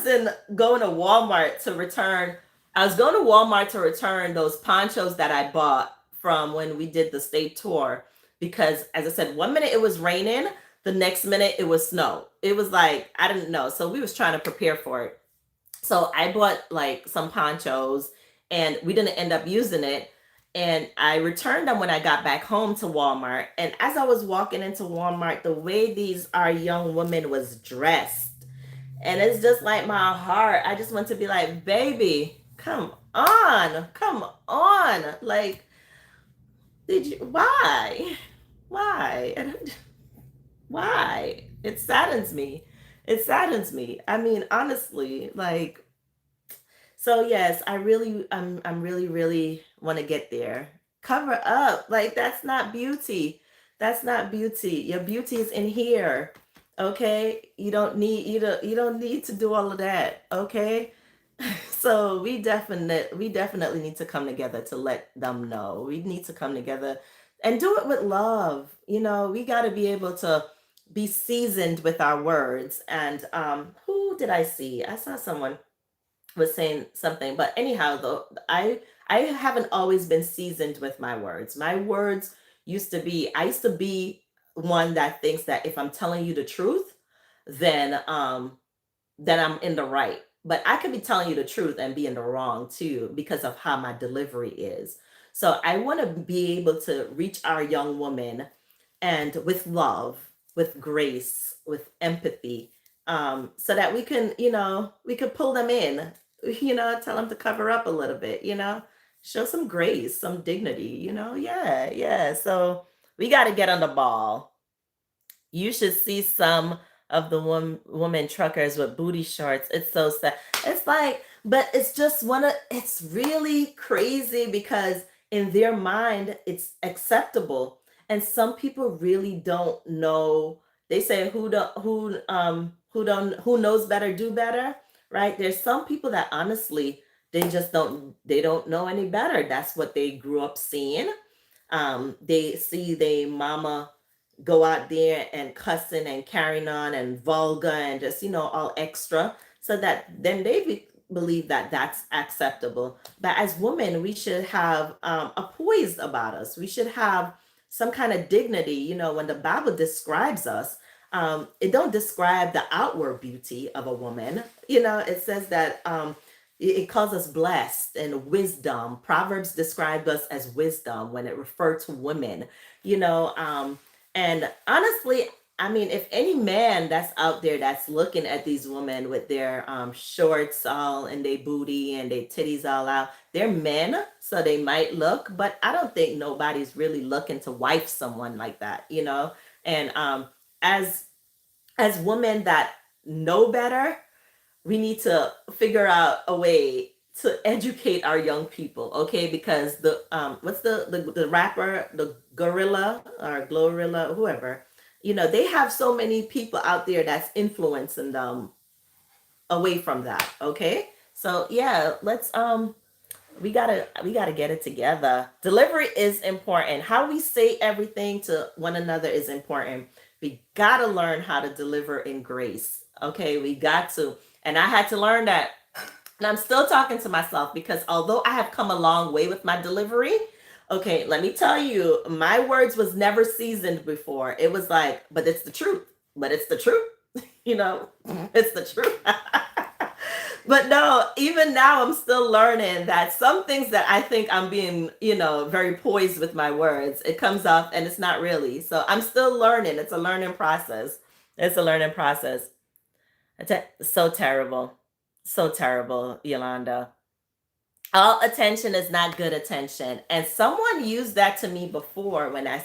[SPEAKER 1] in going to Walmart to return. I was going to Walmart to return those ponchos that I bought from when we did the state tour, because as I said, one minute it was raining, the next minute it was snow. It was like I didn't know. So we was trying to prepare for it. So I bought like some ponchos, and we didn't end up using it. And I returned them when I got back home to Walmart. And as I was walking into Walmart, the way these our young women was dressed, and it's just like my heart. I just want to be like, baby, come on, like Did you? Why? Why? Why? It saddens me. It saddens me. I mean, honestly, like, so yes, I'm really want to get there. Cover up. Like, that's not beauty. That's not beauty. Your beauty is in here. Okay? You don't need to do all of that. Okay? So we definitely need to come together to let them know. We need to come together and do it with love. We got to be able to be seasoned with our words. And who did I see? I saw someone was saying something, but anyhow, though, I haven't always been seasoned with my words. My words I used to be one that thinks that if I'm telling you the truth, then I'm in the right. But I could be telling you the truth and be in the wrong too because of how my delivery is. So I want to be able to reach our young woman and with love, with grace, with empathy, so that we could pull them in, tell them to cover up a little bit, show some grace, some dignity, yeah, yeah. So we got to get on the ball. You should see some of the woman truckers with booty shorts. It's so sad. It's like, but it's just it's really crazy because in their mind, it's acceptable. And some people really don't know. They say who knows better, do better, right? There's some people that honestly, they don't know any better. That's what they grew up seeing. They see their mama go out there and cussing and carrying on and vulgar and just all extra, so that then believe that that's acceptable. But as women, we should have a poise about us. We should have some kind of dignity. When the Bible describes us, it don't describe the outward beauty of a woman. It says that it calls us blessed and wisdom. Proverbs described us as wisdom when it referred to women. you know um and honestly, I mean, if any man that's out there that's looking at these women with their shorts all and their booty and their titties all out, they're men, so they might look, but I don't think nobody's really looking to wife someone like that. And as women that know better, we need to figure out a way to educate our young people, okay? Because the what's the rapper, the gorilla or glorilla, whoever, they have so many people out there that's influencing them away from that, okay? So yeah, let's we gotta get it together. Delivery is important. How we say everything to one another is important. We gotta learn how to deliver in grace. Okay, we got to. And I had to learn that. And I'm still talking to myself because although I have come a long way with my delivery, okay, let me tell you, my words was never seasoned before. It was like, but it's the truth. But it's the truth. It's the truth. But no, even now I'm still learning that some things that I think I'm being, very poised with my words, it comes off and it's not really. So I'm still learning. It's a learning process. It's a learning process. So terrible. So terrible, Yolanda. All attention is not good attention. And someone used that to me before when I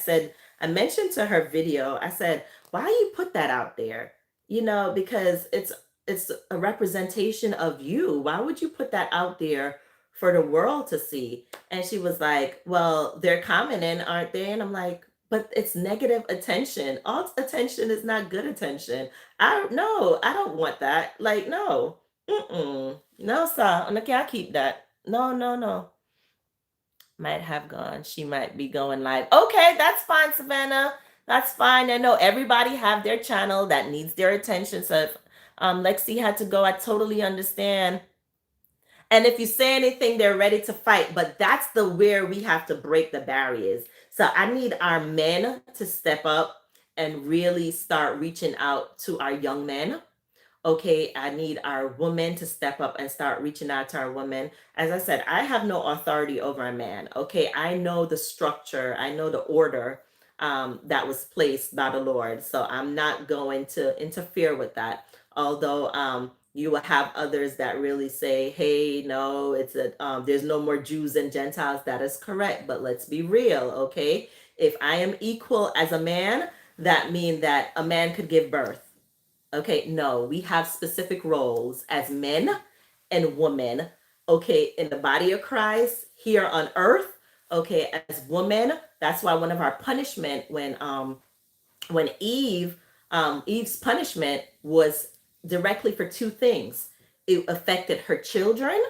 [SPEAKER 1] mentioned to her video, I said, why you put that out there? Because it's a representation of you. Why would you put that out there for the world to see? And she was like, well, they're commenting, aren't they? And I'm like, but it's negative attention. All attention is not good attention. I don't want that. Like, no. Mm-mm. No, sir. I can't keep that. No, no, no. Might have gone. She might be going live. Okay, that's fine, Savannah. That's fine. I know everybody have their channel that needs their attention. So if Lexi had to go, I totally understand. And if you say anything, they're ready to fight. But that's the where we have to break the barriers. So I need our men to step up and really start reaching out to our young men. Okay, I need our women to step up and start reaching out to our women. As I said, I have no authority over a man. Okay, I know the structure, I know the order that was placed by the Lord. So I'm not going to interfere with that. Although You will have others that really say, hey, no, there's no more Jews and Gentiles. That is correct. But let's be real, okay? If I am equal as a man, that means that a man could give birth. Okay, no, we have specific roles as men and women, okay, in the body of Christ here on earth, okay, as women. That's why one of our punishment when Eve's punishment was directly for two things. It affected her children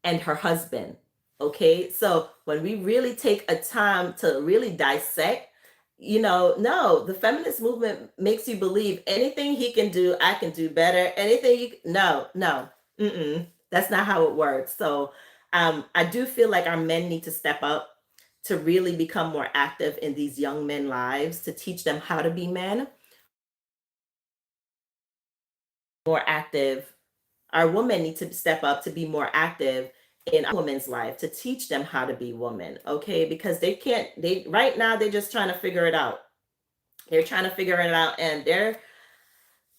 [SPEAKER 1] and her husband. Okay, so when we really take a time to really dissect, no, the feminist movement makes you believe anything he can do, I can do better. Anything no, no, that's not how it works. So, I do feel like our men need to step up to really become more active in these young men' lives, to teach them how to be men, more active. Our women need to step up to be more active in a woman's life, to teach them how to be women, okay? Because they right now they're just trying to figure it out. They're trying to figure it out, and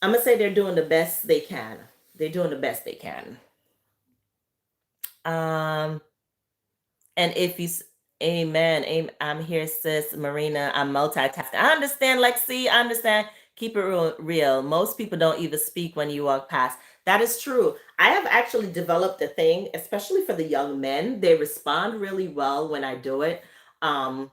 [SPEAKER 1] I'm gonna say they're doing the best they can. They're doing the best they can. Um, and if you, amen, amen. I'm here, sis Marina. I'm multitasking. I understand, Lexi. I understand. Keep it real. Most people don't even speak when you walk past. That is true. I have actually developed a thing, especially for the young men. They respond really well when I do it. Um,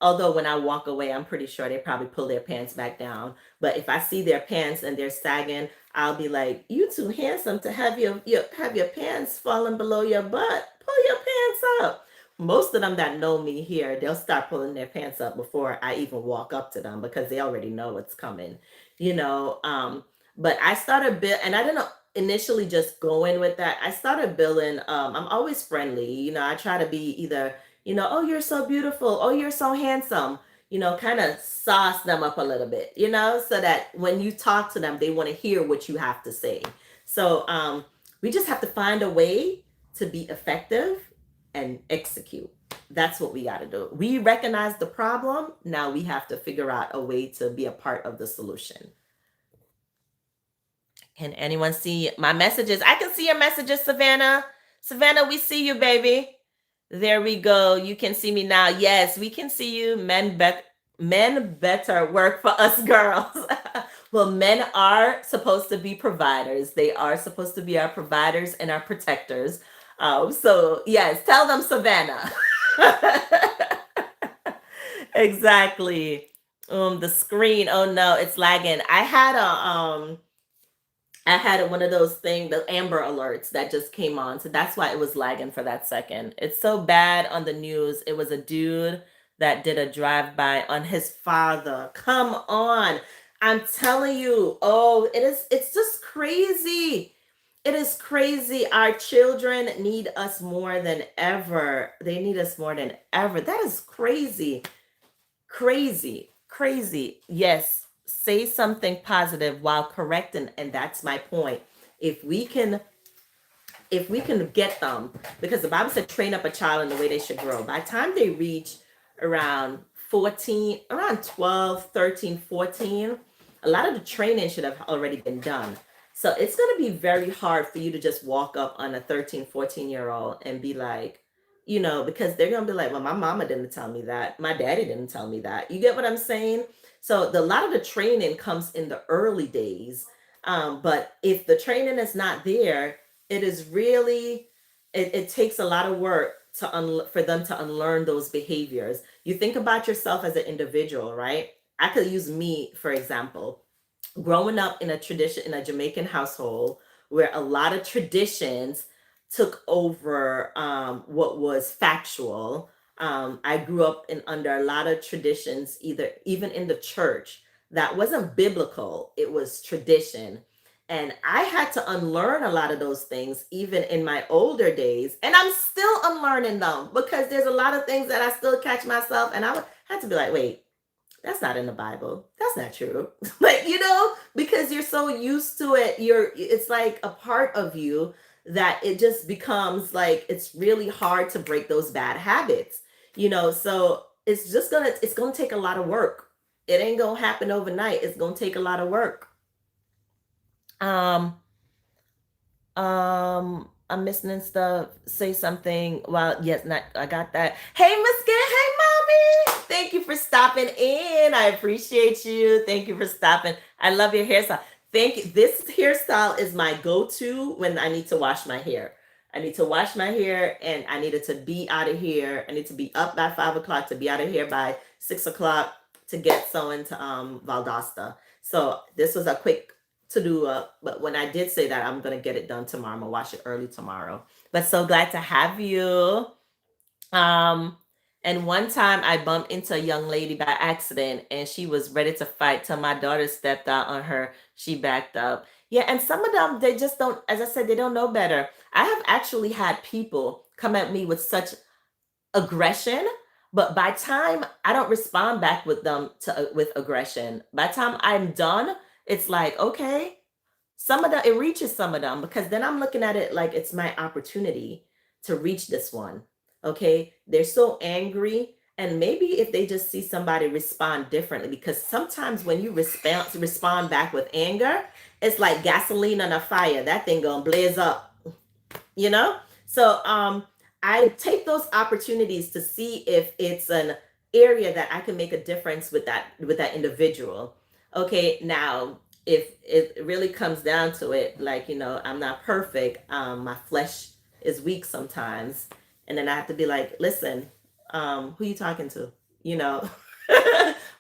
[SPEAKER 1] Although when I walk away, I'm pretty sure they probably pull their pants back down. But if I see their pants and they're sagging, I'll be like, "You too handsome to have your pants falling below your butt. Pull your pants up." Most of them that know me here, they'll start pulling their pants up before I even walk up to them because they already know what's coming, you know. But I started and I didn't initially just go in with that. I started building. I'm always friendly, I try to be either, oh, you're so beautiful, oh, you're so handsome, kind of sauce them up a little bit, so that when you talk to them, they want to hear what you have to say. So we just have to find a way to be effective and execute. That's what we got to do. We recognize the problem. Now we have to figure out a way to be a part of the solution. Can anyone see my messages? I can see your messages, Savannah. Savannah, we see you, baby. There we go. You can see me now. Yes, we can see you. Men better work for us girls. Well, men are supposed to be providers. They are supposed to be our providers and our protectors. So yes, tell them, Savannah. Exactly. The screen. Oh no, it's lagging. I had one of those things, the Amber Alerts that just came on. So that's why it was lagging for that second. It's so bad on the news. It was a dude that did a drive-by on his father. Come on. I'm telling you. Oh, it's just crazy. It is crazy. Our children need us more than ever. They need us more than ever. That is crazy. Crazy, crazy. Yes, say something positive while correcting, and that's my point. If we can get them, because the Bible said train up a child in the way they should grow. By the time they reach around 14, around 12, 13, 14, a lot of the training should have already been done. So it's going to be very hard for you to just walk up on a 13, 14-year old and be like, because they're going to be like, well, my mama didn't tell me that. My daddy didn't tell me that. You get what I'm saying? So a lot of the training comes in the early days. But if the training is not there, it is really, it takes a lot of work for them to unlearn those behaviors. You think about yourself as an individual, right? I could use me, for example. Growing up in a Jamaican household where a lot of traditions took over what was factual. I grew up under a lot of traditions, even in the church, that wasn't biblical. It was tradition. And I had to unlearn a lot of those things even in my older days. And I'm still unlearning them because there's a lot of things that I still catch myself. And I would have to be like, wait, that's not in the Bible. That's not true. Like, because you're so used to it, it's like a part of you that it just becomes like it's really hard to break those bad habits. So it's gonna take a lot of work. It ain't gonna happen overnight. It's gonna take a lot of work. Um I'm missing stuff. Say something. Well, yes, not. I got that. Hey, Miss Gay. Hey, mommy. Thank you for stopping in. I appreciate you. Thank you for stopping. I love your hairstyle. Thank you. This hairstyle is my go-to when I need to wash my hair. I need to wash my hair, and I needed to be out of here. I need to be up by 5 o'clock to be out of here by 6 o'clock to get someone to Valdosta. So this was a quick to do, but when I did say that, I'm gonna get it done tomorrow. I'm gonna wash it early tomorrow. But so glad to have you. Um, and one time I bumped into a young lady by accident, and she was ready to fight till my daughter stepped out on her. She backed up. Yeah, and some of them, they just don't, as I said, they don't know better. I have actually had people come at me with such aggression, but by time I don't respond back with them to with aggression. By the time I'm done, it's like, okay, some of them, it reaches some of them, because then I'm looking at it like it's my opportunity to reach this one. Okay, they're so angry, and maybe if they just see somebody respond differently, because sometimes when you respond back with anger, it's like gasoline on a fire. That thing gonna blaze up, you know. So I take those opportunities to see if it's an area that I can make a difference with that individual. Okay, now if it really comes down to it, like, I'm not perfect, my flesh is weak sometimes, and then I have to be like, listen, who you talking to, you know.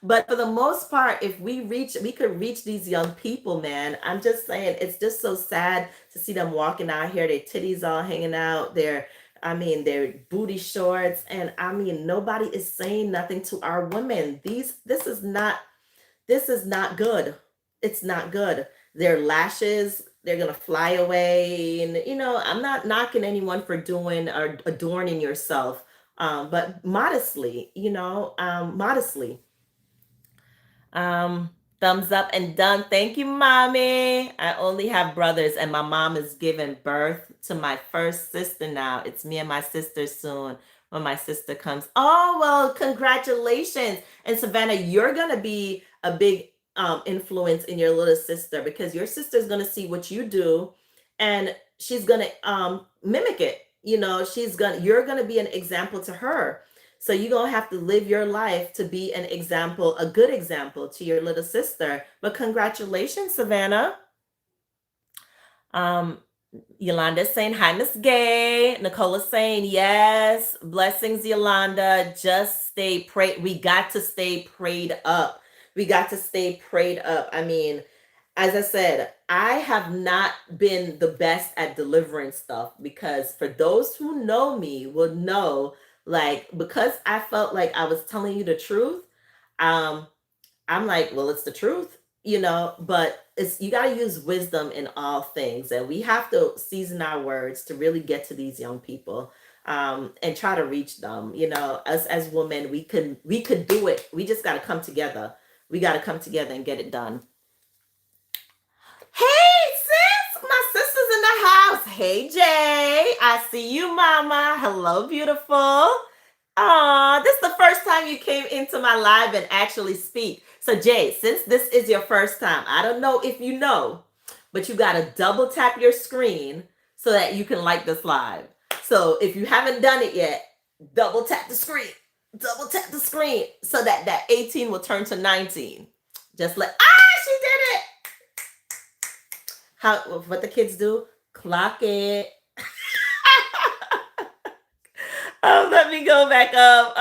[SPEAKER 1] But for the most part, if we could reach these young people, man. I'm just saying, it's just so sad to see them walking out here, their titties all hanging out, their booty shorts, and I mean, nobody is saying nothing to our women. This is not good. It's not good. Their lashes, they're gonna fly away, and I'm not knocking anyone for doing or adorning yourself, but modestly, modestly. Um, Thumbs up and done. Thank you, mommy. I only have brothers, and my mom is giving birth to my first sister now. It's me and my sister soon when my sister comes. Oh, well, congratulations. And Savannah, you're going to be a big influence in your little sister, because your sister's going to see what you do, and she's going to mimic it. You're going to be an example to her, so you're going to have to live your life to be an example, a good example to your little sister. But congratulations, Savannah. Um, Yolanda's saying, hi, Miss Gay. Nicola's saying, yes. Blessings, Yolanda. Just stay prayed. We got to stay prayed up. We got to stay prayed up. I mean, as I said, I have not been the best at delivering stuff, because for those who know me will know, like, because I felt like I was telling you the truth, um, I'm like, well, it's the truth, but you got to use wisdom in all things. And we have to season our words to really get to these young people, and try to reach them. Us as women, we could do it. We just got to come together. We got to come together and get it done. Hey, sis, my sister's in the house. Hey, Jay, I see you, mama. Hello, beautiful. This is the first time you came into my live and actually speak. So, Jay, since this is your first time, I don't know if you know, but you got to double tap your screen so that you can like this live. So, if you haven't done it yet, double tap the screen. Double tap the screen so that 18 will turn to 19. Just like, she did it. What the kids do? Clock it. Let me go back up.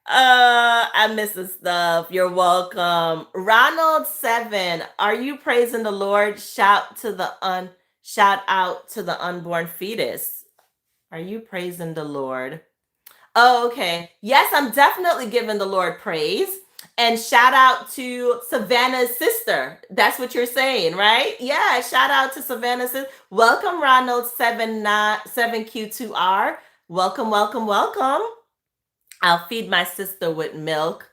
[SPEAKER 1] I missed the stuff. You're welcome. Ronald 7. Are you praising the Lord? Shout out to the unborn fetus. Are you praising the Lord? Oh, okay. Yes, I'm definitely giving the Lord praise. And shout out to Savannah's sister. That's what you're saying, right? Yeah, shout out to Savannah's sister. Welcome, Ronald 7Q2R. Welcome, welcome, welcome. I'll feed my sister with milk.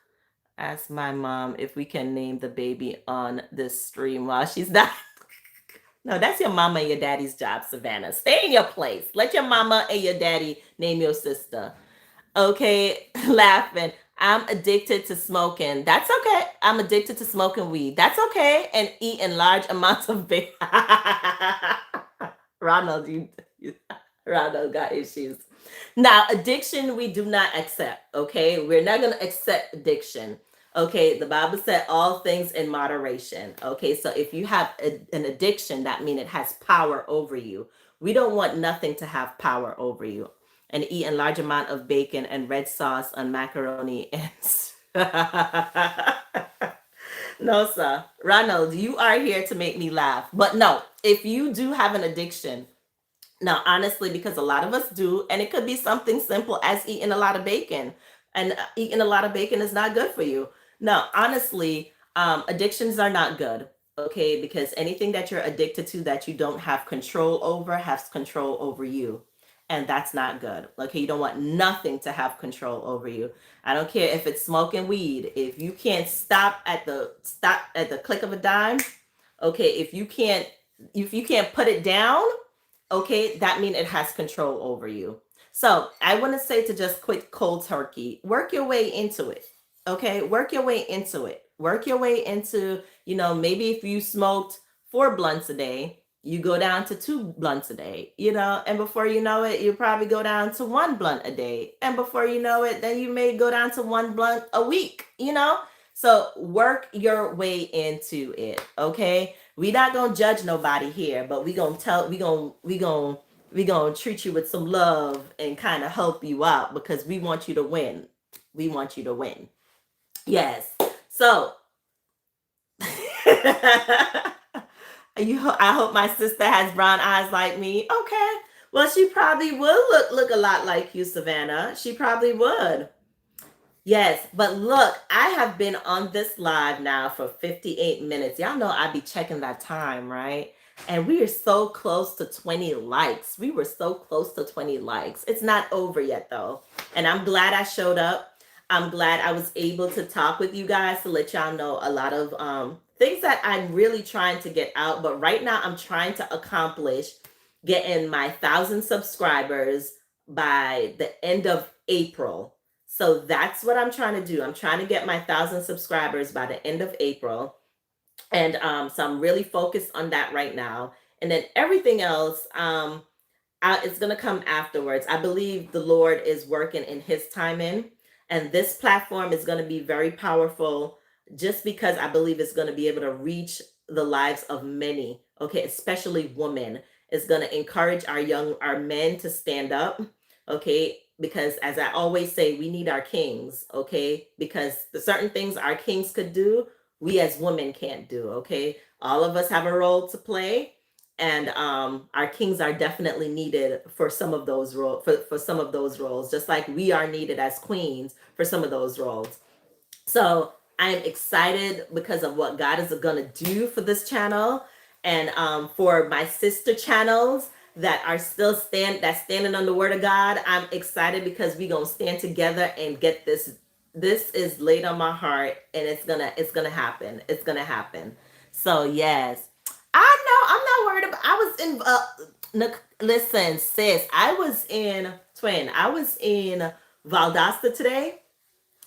[SPEAKER 1] Ask my mom if we can name the baby on this stream while she's not. No, that's your mama and your daddy's job, Savannah. Stay in your place. Let your mama and your daddy name your sister. Okay, laughing. I'm addicted to smoking. That's okay. I'm addicted to smoking weed. That's okay. And eating large amounts of bacon. Ronald, you Ronald got issues. Now, addiction we do not accept. Okay, we're not going to accept addiction. Okay, the Bible said all things in moderation. Okay, so if you have an addiction, that means it has power over you. We don't want nothing to have power over you. And eating large amount of bacon and red sauce on macaroni and no, sir. Ronald, you are here to make me laugh. But no, if you do have an addiction, now, honestly, because a lot of us do, and it could be something simple as eating a lot of bacon, and eating a lot of bacon is not good for you. No, honestly, addictions are not good. Okay, because anything that you're addicted to that you don't have control over has control over you, and that's not good. Okay, you don't want nothing to have control over you. I don't care if it's smoking weed. If you can't stop at the click of a dime, okay, if you can't put it down, okay, that means it has control over you. So I want to say to just quit cold turkey, work your way into it. Okay, work your way into it. Work your way into, maybe if you smoked 4 blunts a day, you go down to 2 blunts a day, and before you know it, you probably go down to 1 blunt a day. And before you know it, then you may go down to 1 blunt a week. So work your way into it. Okay, we not gonna judge nobody here, but we gonna treat you with some love and kind of help you out because we want you to win. We want you to win. Yes. So I hope my sister has brown eyes like me. Okay. Well, she probably would look a lot like you, Savannah. She probably would. Yes, but look, I have been on this live now for 58 minutes. Y'all know I be checking that time, right? And we are so close to 20 likes. We were so close to 20 likes. It's not over yet, though. And I'm glad I showed up. I'm glad I was able to talk with you guys to let y'all know a lot of things that I'm really trying to get out. But right now, I'm trying to accomplish getting my 1,000 subscribers by the end of April. So that's what I'm trying to do. I'm trying to get my 1,000 subscribers by the end of April. And so I'm really focused on that right now. And then everything else, it's going to come afterwards. I believe the Lord is working in his timing. And this platform is going to be very powerful just because I believe it's going to be able to reach the lives of many, okay, especially women. It's going to encourage our men to stand up, okay, because as I always say, we need our kings, okay, because the certain things our kings could do, we as women can't do, okay. All of us have a role to play, and our kings are definitely needed for some of those roles, for some of those roles, just like we are needed as queens for some of those roles. So I am excited because of what God is going to do for this channel, and for my sister channels that are still standing on the word of God. I'm excited because we're going to stand together and get this. This is laid on my heart, and it's gonna happen. It's gonna happen. So yes, I know I'm not worried about. I was in. Listen, sis, I was in twin. I was in Valdosta today,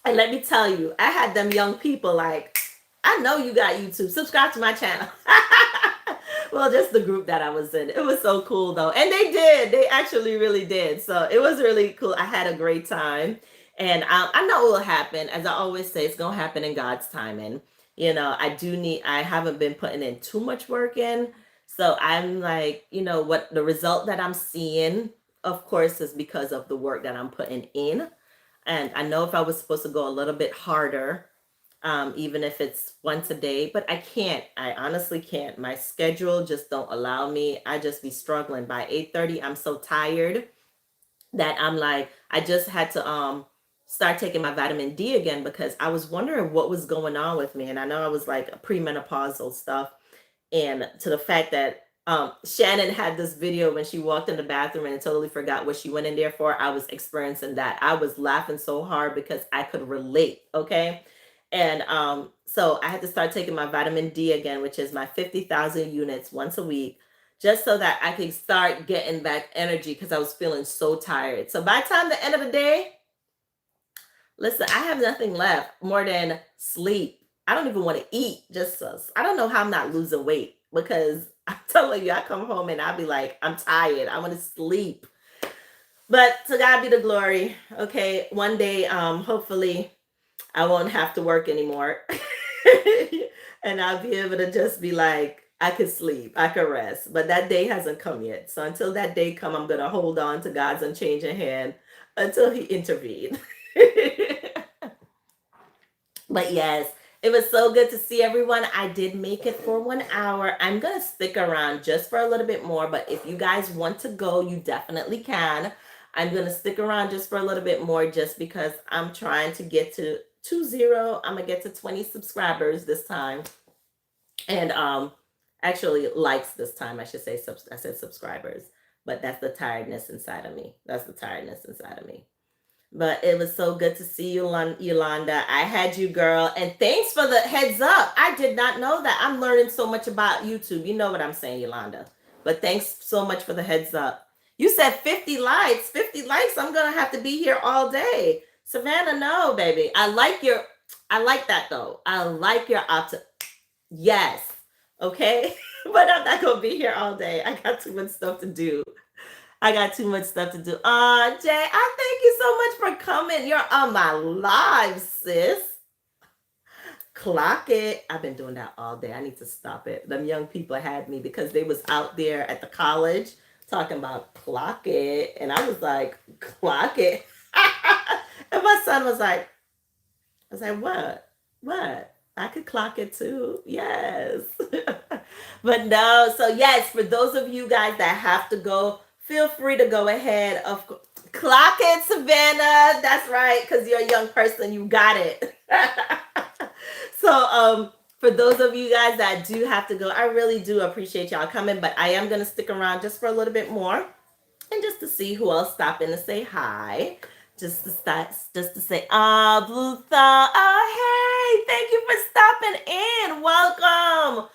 [SPEAKER 1] and let me tell you, I had them young people like, I know you got YouTube. Subscribe to my channel. Well, just the group that I was in. It was so cool though. And they did. They actually really did. So it was really cool. I had a great time. And I know it will happen. As I always say, it's going to happen in God's timing. I haven't been putting in too much work in. So I'm like, what the result that I'm seeing, of course, is because of the work that I'm putting in. And I know if I was supposed to go a little bit harder, even if it's once a day, but I can't. I honestly can't. My schedule just don't allow me. I just be struggling. By 8:30, I'm so tired that I'm like, I just had to start taking my vitamin D again because I was wondering what was going on with me. And I know I was like premenopausal stuff, and to the fact that Shannon had this video when she walked in the bathroom and totally forgot what she went in there for. I was experiencing that. I was laughing so hard because I could relate. Okay. And so I had to start taking my vitamin D again, which is my 50,000 units once a week, just so that I could start getting back energy because I was feeling so tired. So by the time the end of the day, Listen, I have nothing left more than sleep. I don't even want to eat. I don't know how I'm not losing weight because I'm telling you, I come home and I'll be like, I'm tired. I want to sleep. But to God be the glory. Okay, one day, hopefully, I won't have to work anymore, and I'll be able to just be like, I could sleep, I could rest. But that day hasn't come yet. So until that day come, I'm gonna hold on to God's unchanging hand until He intervened. But yes, it was so good to see everyone. I did make it for 1 hour. I'm going to stick around just for a little bit more, but if you guys want to go, you definitely can. I'm going to stick around just for a little bit more just because I'm trying to get to 20. I'm going to get to 20 subscribers this time. And actually likes this time. I should say I said subscribers, but that's the tiredness inside of me. That's the tiredness inside of me. But it was so good to see you, Yolanda. I had you, girl. And thanks for the heads up. I did not know that. I'm learning so much about YouTube. You know what I'm saying, Yolanda. But thanks so much for the heads up. You said 50 likes. 50 likes. I'm going to have to be here all day. Savannah, no, baby. I like that, though. I like your Yes. Okay. But I'm not going to be here all day. I got too much stuff to do. I got too much stuff to do. Jay, I thank you so much for coming. You're on my live, sis. Clock it. I've been doing that all day. I need to stop it. Them young people had me because they was out there at the college talking about clock it. And I was like, clock it. And my son was like, I was like, what? What? I could clock it too. Yes. But no. So yes, for those of you guys that have to go, feel free to go ahead. Clock it, Savannah. That's right, because you're a young person. You got it. So for those of you guys that do have to go, I really do appreciate y'all coming, but I am going to stick around just for a little bit more and just to see who else stop in to say hi. Just to say, Blue Thumb. Oh, hey, thank you for stopping in. Welcome.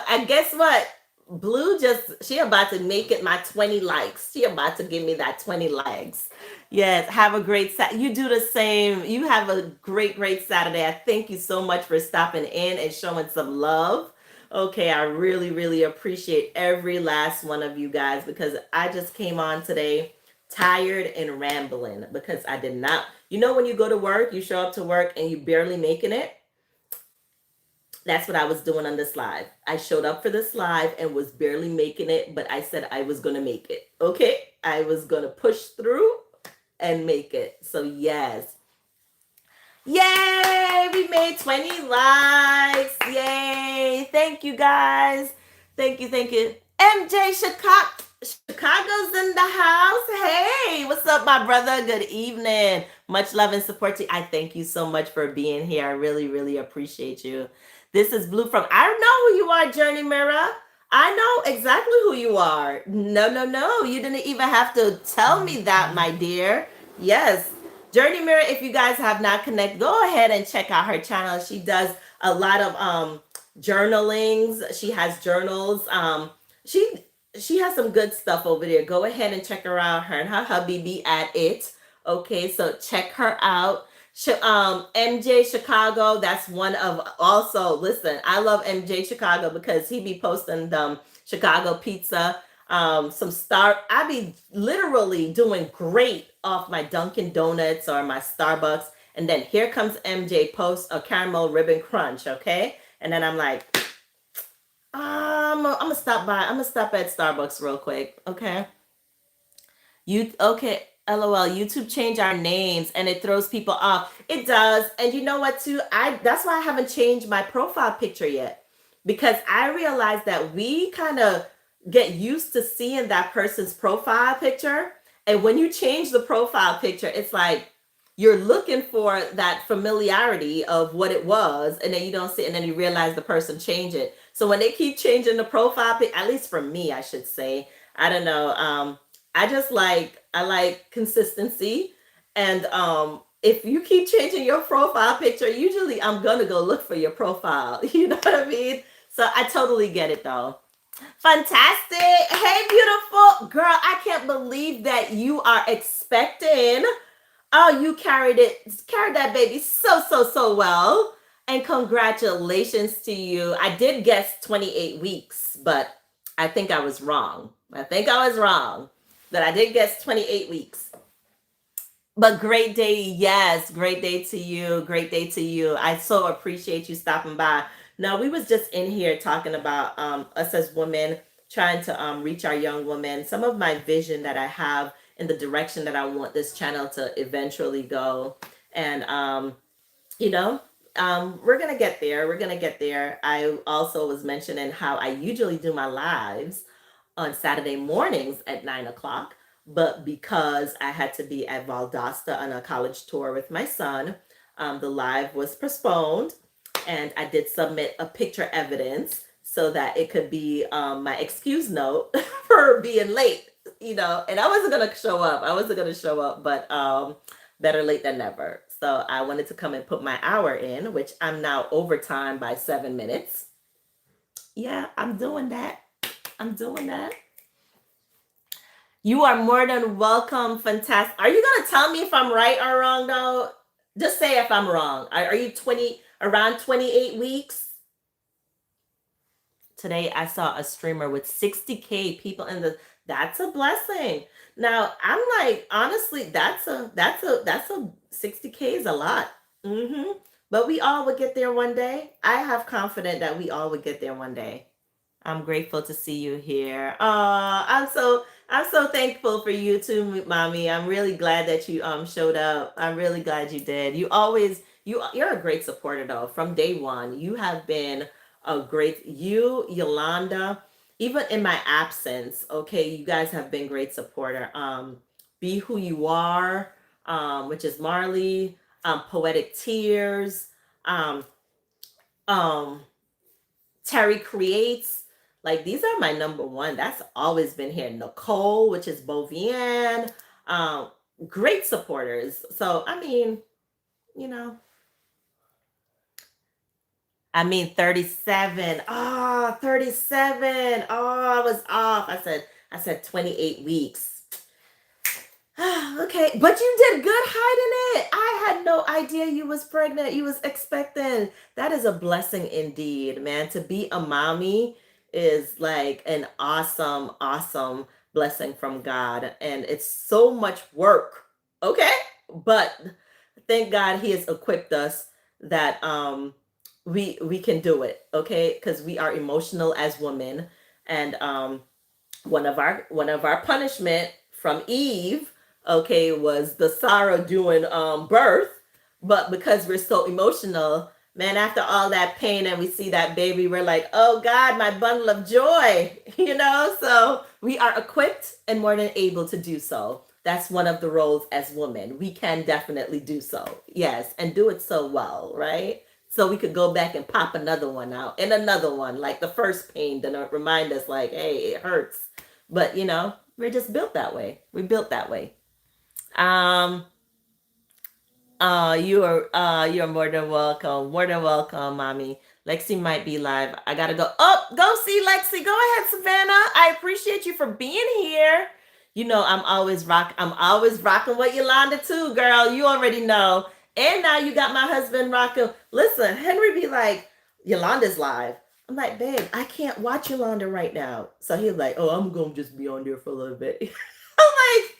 [SPEAKER 1] And guess what? Blue she about to make it my 20 likes. She about to give me that 20 likes. Yes, have a great you do the same. You have a great Saturday. I thank you so much for stopping in and showing some love. Okay, I really appreciate every last one of you guys because I just came on today tired and rambling because I did not, when you go to work, you show up to work and you barely making it. That's what I was doing on this live. I showed up for this live and was barely making it, but I said I was going to make it. Okay. I was going to push through and make it. So yes. Yay. We made 20 likes. Yay. Thank you guys. Thank you. MJ Chicago's in the house. Hey, what's up, my brother? Good evening. Much love and support to you. I thank you so much for being here. I really appreciate you. This is Blue from, I know who you are, Journey Mirror. I know exactly who you are. No. You didn't even have to tell me that, my dear. Yes. Journey Mirror, if you guys have not connected, go ahead and check out her channel. She does a lot of journalings. She has journals. She has some good stuff over there. Go ahead and check her out. Her and her hubby be at it. Okay, so check her out. MJ Chicago, that's one of, also listen, I love MJ Chicago because he be posting Chicago pizza, I be literally doing great off my Dunkin' Donuts or my Starbucks, and then here comes MJ post a caramel ribbon crunch. Okay, and then I'm like, I'm gonna stop at Starbucks real quick. Okay, okay. LOL, YouTube changed our names and it throws people off. It does. And you know what too? That's why I haven't changed my profile picture yet. Because I realized that we kind of get used to seeing that person's profile picture. And when you change the profile picture, it's like you're looking for that familiarity of what it was. And then you don't see it. And then you realize the person changed it. So when they keep changing the profile picture, at least for me, I should say, I don't know. I like consistency. And if you keep changing your profile picture, usually I'm gonna go look for your profile. You know what I mean? So I totally get it though. Fantastic. Hey, beautiful girl. I can't believe that you are expecting Oh, you carried that baby so well. And congratulations to you. I did guess 28 weeks, but I think I was wrong. But I did guess 28 weeks. But great day, yes, great day to you. Great day to you. I so appreciate you stopping by. Now, we was just in here talking about us as women trying to reach our young women. Some of my vision that I have in the direction that I want this channel to eventually go. And you know, we're gonna get there. We're gonna get there. I also was mentioning how I usually do my lives on Saturday mornings at 9 o'clock. But because I had to be at Valdosta on a college tour with my son, the live was postponed. And I did submit a picture evidence so that it could be my excuse note for being late, and I wasn't going to show up. But better late than never. So I wanted to come and put my hour in, which I'm now overtime by 7 minutes. Yeah, I'm doing that. You are more than welcome. Fantastic. Are you going to tell me if I'm right or wrong, though? Just say if I'm wrong. Are you around 28 weeks? Today I saw a streamer with 60K people in the. That's a blessing. Now I'm like, honestly, that's a 60K is a lot. But we all would get there one day. I have confidence that we all would get there one day. I'm grateful to see you here. I'm so thankful for you too, mommy. I'm really glad that you showed up. I'm really glad you did. You're a great supporter though. From day one, you have been a great Yolanda, even in my absence. Okay, you guys have been great supporter. Be Who You Are, which is Marley, Poetic Tears, um, um, Terry Creates. Like these are my number one. That's always been here. Nicole, which is Bovian. Um, Great supporters. So you know, 37. Oh, 37. Oh, I was off. I said 28 weeks. Okay, but you did good hiding it. I had no idea you was pregnant. You was expecting. That is a blessing indeed, man. To be a mommy is like an awesome blessing from God, and it's so much work. Okay, but thank God He has equipped us that we can do it. Okay, because we are emotional as women, and one of our punishment from Eve, okay, was the sorrow doing birth. But because we're so emotional, man, after all that pain and we see that baby, we're like, oh God, my bundle of joy. So we are equipped and more than able to do so. That's one of the roles as women. We can definitely do so. Yes, and do it so well, right? So we could go back and pop another one out and another one, like the first pain, to remind us, like, hey, it hurts. But we're just built that way. We're built that way. Um, you're more than welcome. More than welcome, mommy. Lexi might be live. I gotta go. Oh, go see Lexi. Go ahead, Savannah. I appreciate you for being here. I'm always rocking with Yolanda too, girl. You already know. And now you got my husband rocking. Listen, Henry be like, Yolanda's live. I'm like, babe, I can't watch Yolanda right now. So he's like, oh, I'm gonna just be on there for a little bit. I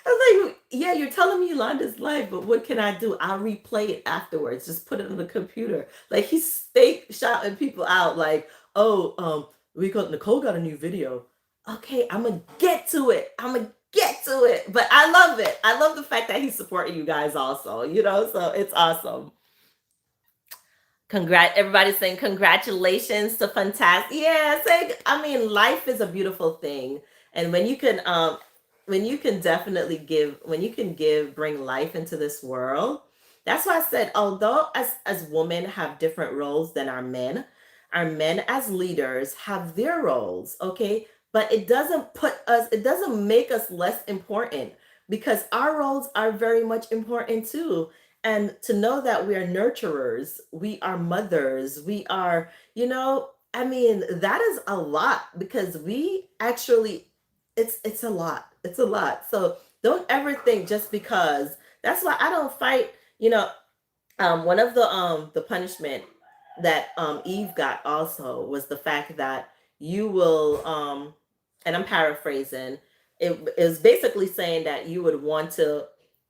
[SPEAKER 1] was like, yeah, you're telling me Yolanda's live, but what can I do? I'll replay it afterwards. Just put it on the computer. Like he's steak shouting people out, like, oh, Nicole got a new video. Okay, I'm gonna get to it. But I love it. I love the fact that he's supporting you guys also, so it's awesome. Everybody's saying congratulations to fantastic. Yeah, life is a beautiful thing. And when you can definitely bring life into this world. That's why I said, although as women have different roles than our men as leaders have their roles, okay? But it doesn't make us less important, because our roles are very much important too. And to know that we are nurturers, we are mothers, we are, that is a lot, because we actually, it's a lot. So don't ever think just because That's why I don't fight. One of the punishment that Eve got also was the fact that you will and I'm paraphrasing. It is basically saying that you would want to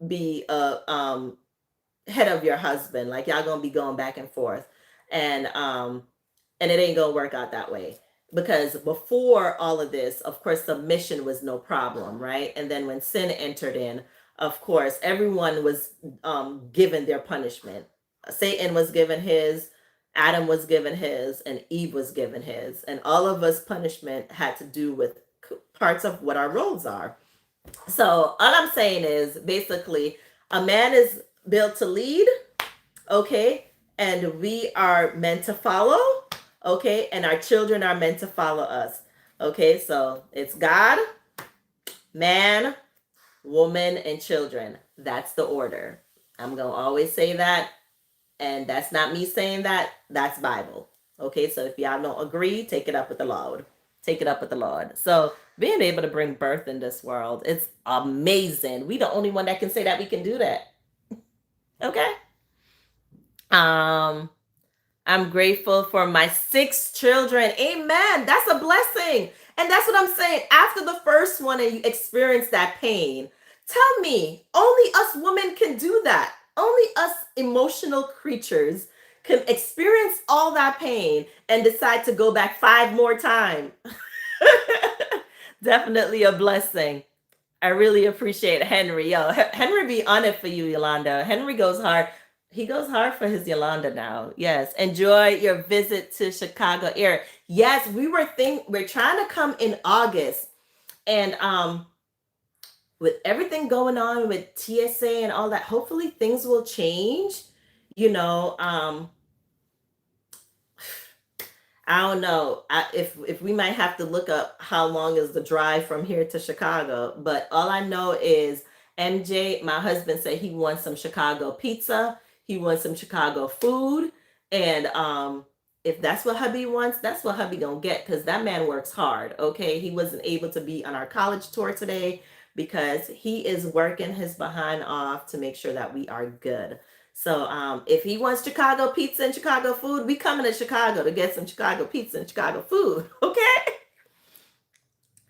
[SPEAKER 1] be a head of your husband, like y'all gonna be going back and forth, and um and it ain't gonna work out that way, because before all of this, of course, submission was no problem, right? And then when sin entered in, of course, everyone was given their punishment. Satan was given his, Adam was given his, and Eve was given his, and all of us punishment had to do with parts of what our roles are. So all I'm saying is basically a man is built to lead, okay? And we are meant to follow, okay? And our children are meant to follow us, okay? So it's God, man, woman, and children. That's the order. I'm going to always say that. And that's not me saying that, that's Bible. Okay, so if y'all don't agree, take it up with the Lord. Take it up with the Lord. So being able to bring birth in this world, it's amazing. We the only one that can say that we can do that. Okay. Um, I'm grateful for my 6 children. Amen. That's a blessing. And that's what I'm saying. After the first one and you experience that pain, tell me, only us women can do that. Only us emotional creatures can experience all that pain and decide to go back 5 more times. Definitely a blessing. I really appreciate Henry. Yo, Henry be on it for you, Yolanda. Henry goes hard. He goes hard for his Yolanda now. Yes. Enjoy your visit to Chicago area. Yes, we're trying to come in August. And with everything going on with TSA and all that, hopefully things will change. You know, I don't know if we might have to look up how long is the drive from here to Chicago. But all I know is MJ, my husband, said he wants some Chicago pizza. He wants some Chicago food. And if that's what hubby wants, that's what hubby gonna get, because that man works hard. Okay, he wasn't able to be on our college tour today because he is working his behind off to make sure that we are good. So if he wants Chicago pizza and Chicago food, we coming to Chicago to get some Chicago pizza and Chicago food. Okay.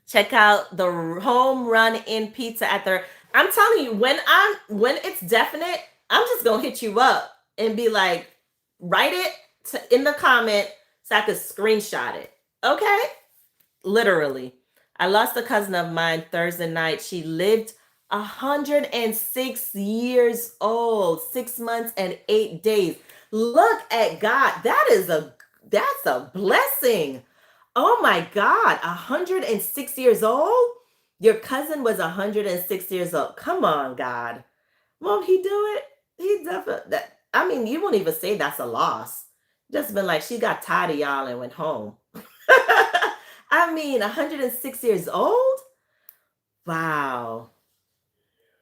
[SPEAKER 1] Check out the home run in pizza at their. I'm telling you, when it's definite, I'm just gonna hit you up and be like, write it in the comment so I could screenshot it. Okay. Literally. I lost a cousin of mine Thursday night. She lived 106 years old, 6 months and 8 days. Look at God. That's a blessing. Oh my God, 106 years old? Your cousin was 106 years old. Come on, God. Won't he do it? He definitely that. I mean, you won't even say that's a loss. Just been like, she got tired of y'all and went home. I mean, 106 years old? Wow.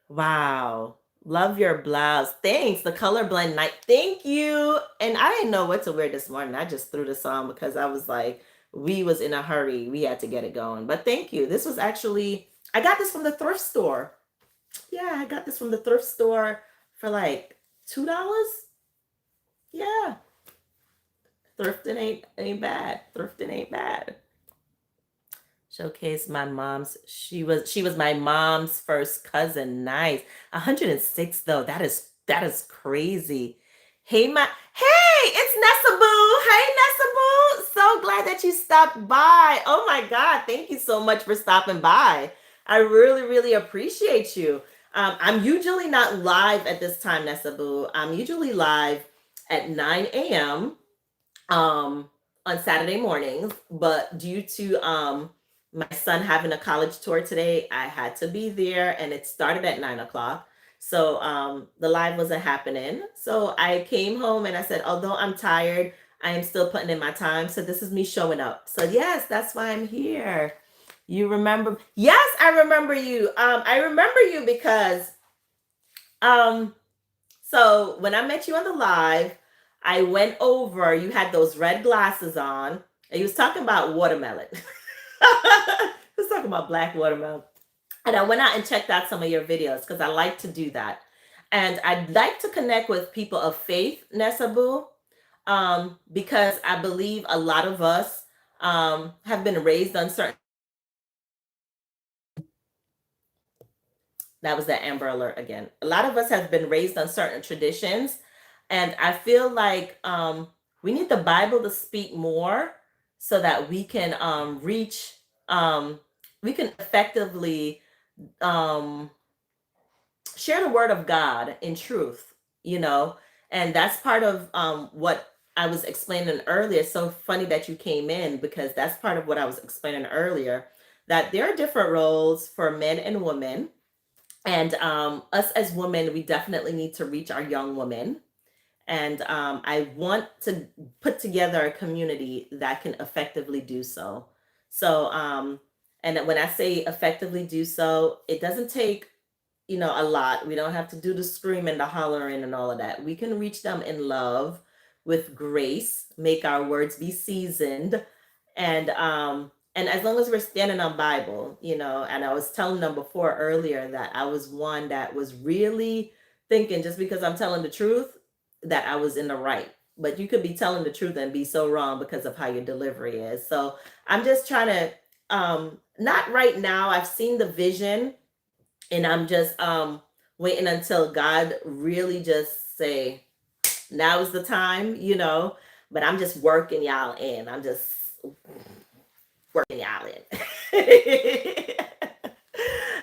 [SPEAKER 1] Wow. Love your blouse. Thanks. The color blend night. Thank you. And I didn't know what to wear this morning. I just threw this on because I was like, we was in a hurry. We had to get it going. But thank you. This was actually, I got this from the thrift store. Yeah, I got this from the thrift store for like $2. Yeah. Thrifting ain't bad. Thrifting ain't bad. Showcase my mom's. She was my mom's first cousin. Nice. 106 though. That is crazy. Hey, it's Nessa Boo. Hey Nessa Boo. So glad that you stopped by. Oh my God. Thank you so much for stopping by. I really, really appreciate you. I'm usually not live at this time, Nessa Boo. I'm usually live at 9 a.m. On Saturday mornings, but due to my son having a college tour today, I had to be there, and it started at 9 o'clock. So the live wasn't happening. So I came home and I said, although I'm tired, I am still putting in my time. So this is me showing up. So yes, that's why I'm here. You remember? Yes, I remember you. I remember you because so when I met you on the live, I went over, you had those red glasses on, and you was talking about watermelon. He was talking about black watermelon. And I went out and checked out some of your videos because I like to do that. And I'd like to connect with people of faith, Nesabu, because I believe a lot of us have been raised on certain. That was the Amber Alert again. A lot of us have been raised on certain traditions, and I feel like we need the Bible to speak more so that we can reach, we can effectively um, share the word of God in truth, you know, and that's part of what I was explaining earlier. It's so funny that you came in because that's part of what I was explaining earlier, that there are different roles for men and women. And us as women, we definitely need to reach our young women. And I want to put together a community that can effectively do so. So, and when I say effectively do so, it doesn't take, a lot. We don't have to do the screaming, the hollering, and all of that. We can reach them in love with grace, make our words be seasoned, and as long as we're standing on Bible, and I was telling them before earlier that I was one that was really thinking just because I'm telling the truth that I was in the right. But you could be telling the truth and be so wrong because of how your delivery is. So I'm just trying to not right now. I've seen the vision, and I'm just waiting until God really just say, now is the time. But I'm just working y'all in. I'm just working y'all in.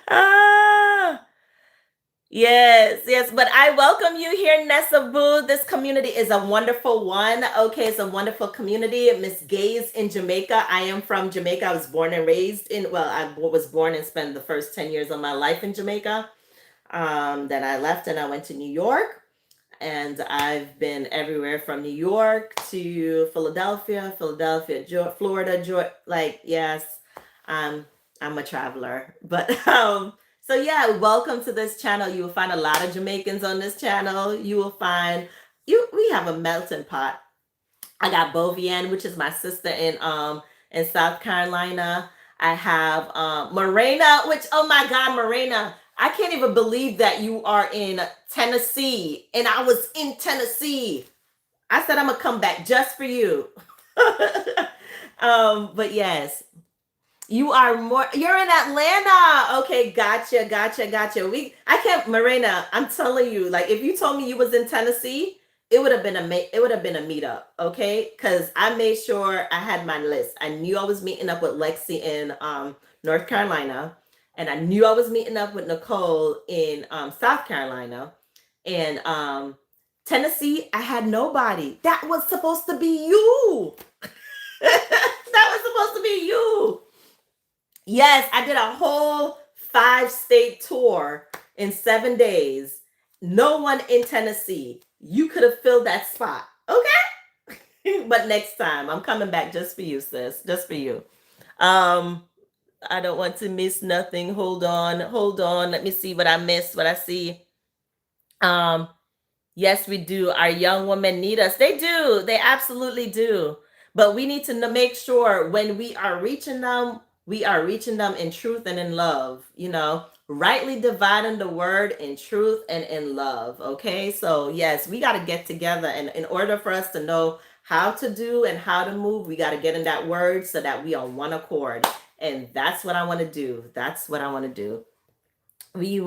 [SPEAKER 1] ah, yes, yes. But I welcome you here, Nessa Boo. This community is a wonderful one. Okay, it's a wonderful community. Miss Gays in Jamaica. I am from Jamaica. I was born and raised I was born and spent the first 10 years of my life in Jamaica. Then I left and I went to New York, and I've been everywhere from New York to Philadelphia, Florida, Georgia. Like, yes, um, I'm a traveler. But so yeah, welcome to this channel. You will find a lot of Jamaicans on this channel. You will find we have a melting pot. I got Bovian, which is my sister in South Carolina. I have Morena, which, oh my God, Morena, I can't even believe that you are in Tennessee, and I was in Tennessee. I said I'm gonna come back just for you. But yes, you're in Atlanta. Okay, gotcha. I can't, Marina, I'm telling you, like, if you told me you was in Tennessee, it would have been a meetup, okay? Because I made sure I had my list. I knew I was meeting up with Lexi in North Carolina, and I knew I was meeting up with Nicole in South Carolina. And Tennessee, I had nobody. That was supposed to be you. That was supposed to be you. Yes, I did a whole 5-state tour in 7 days. No one in Tennessee. You could have filled that spot. Okay. But next time, I'm coming back just for you, sis. Just for you. I don't want to miss nothing. Hold on. Let me see what I missed, what I see. Yes, we do. Our young women need us. They do. They absolutely do. But we need to make sure when we are reaching them, we are reaching them in truth and in love, rightly dividing the word in truth and in love. Okay. So, yes, we got to get together. And in order for us to know how to do and how to move, we got to get in that word so that we on one accord. And that's what I want to do. That's what I want to do. We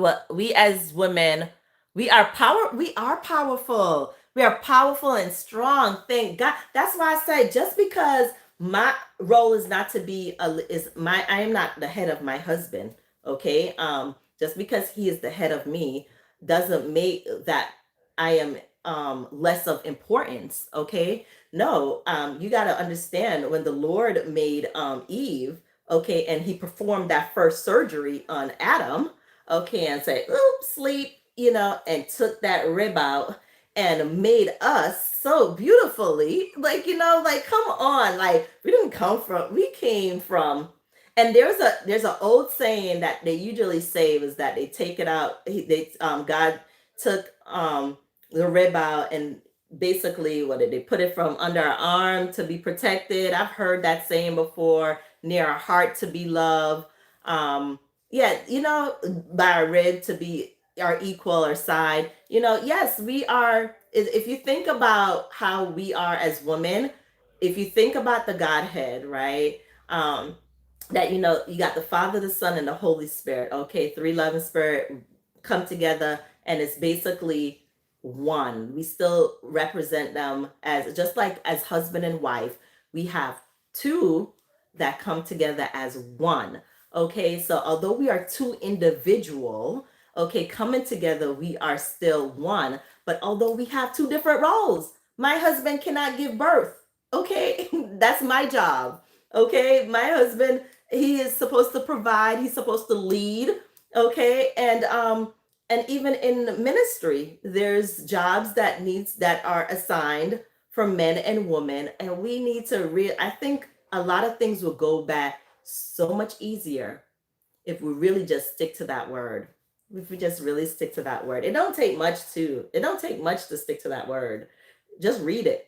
[SPEAKER 1] as women, we are powerful. We are powerful and strong. Thank God. That's why I say, just because my role is not to be I am not the head of my husband. Okay. Just because he is the head of me doesn't make that I am less of importance. Okay. No, you got to understand, when the Lord made Eve, okay, and he performed that first surgery on Adam, okay, and say, oops, sleep, and took that rib out and made us so beautifully. Like, come on. Like, we came from, and there's an old saying that they usually say was that they take it out. God took the rib out, and basically, what did they put it from under our arm to be protected? I've heard that saying before, near our heart to be loved. Yeah, by a rib to be are equal or side. Yes, we are. If you think about how we are as women, if you think about the Godhead, right? Um, that you got the Father, the Son, and the Holy Spirit. Okay, three loving spirit come together, and it's basically one. We still represent them as just like as husband and wife. We have two that come together as one. Okay, so although we are two individual, okay, coming together, we are still one. But although we have two different roles, my husband cannot give birth. Okay, that's my job. Okay, my husband, he is supposed to provide, he's supposed to lead. Okay, and even in ministry, there's jobs that are assigned for men and women, and we need to I think a lot of things will go back so much easier if we really just stick to that word. If we just really stick to that word. It don't take much to stick to that word. Just read it,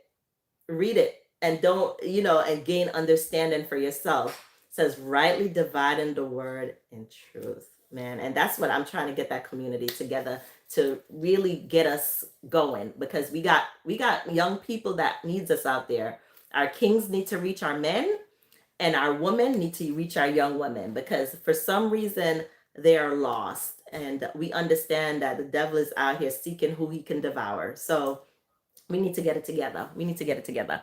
[SPEAKER 1] and don't and gain understanding for yourself. It says rightly dividing the word in truth, man. And that's what I'm trying to get that community together to really get us going, because we got young people that needs us out there. Our kings need to reach our men, and our women need to reach our young women, because for some reason they are lost, and we understand that the devil is out here seeking who he can devour. So we need to get it together. We need to get it together.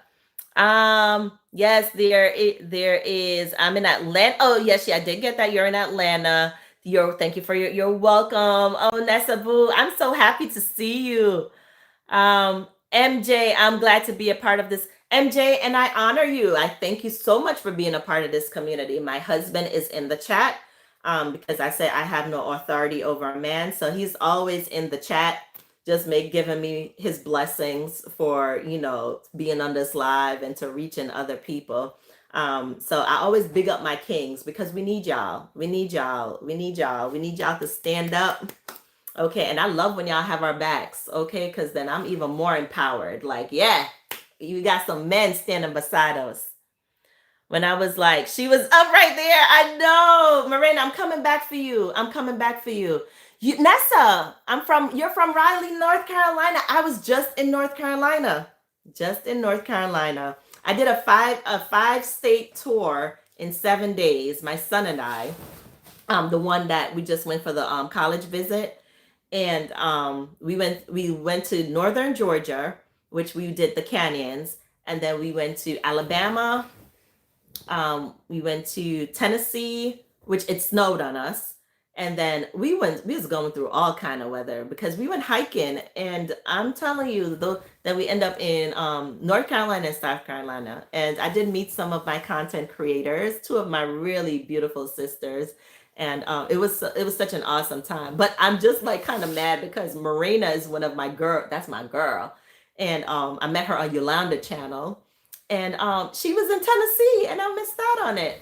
[SPEAKER 1] Yes, there is. I'm in Atlanta. Oh, yes, yeah, I did get that. You're in Atlanta. Thank you for you're welcome. Oh, Nessa Boo, I'm so happy to see you. MJ, I'm glad to be a part of this. MJ, and I honor you. I thank you so much for being a part of this community. My husband is in the chat because I say I have no authority over a man. So he's always in the chat, just giving me his blessings for, being on this live and to reaching other people. So I always big up my kings, because we need y'all. We need y'all. We need y'all. We need y'all to stand up. Okay, and I love when y'all have our backs, okay? Because then I'm even more empowered. Like, yeah, you got some men standing beside us. When I was like, she was up right there. I know. Marina, I'm coming back for you. I'm coming back for you. Nessa, you're from Raleigh, North Carolina. I was just in North Carolina. Just in North Carolina. I did a five state tour in 7 days, my son and I. The one that we just went for the college visit. And we went to northern Georgia, which we did the canyons, and then we went to Alabama. We went to Tennessee, which it snowed on us, and then we was going through all kind of weather because we went hiking. And I'm telling you, though, that we end up in North Carolina and South Carolina, and I did meet some of my content creators, two of my really beautiful sisters. And it was such an awesome time. But I'm just like kind of mad because Marina is one of my that's my girl. And I met her on Yolanda channel. And she was in Tennessee, and I missed out on it.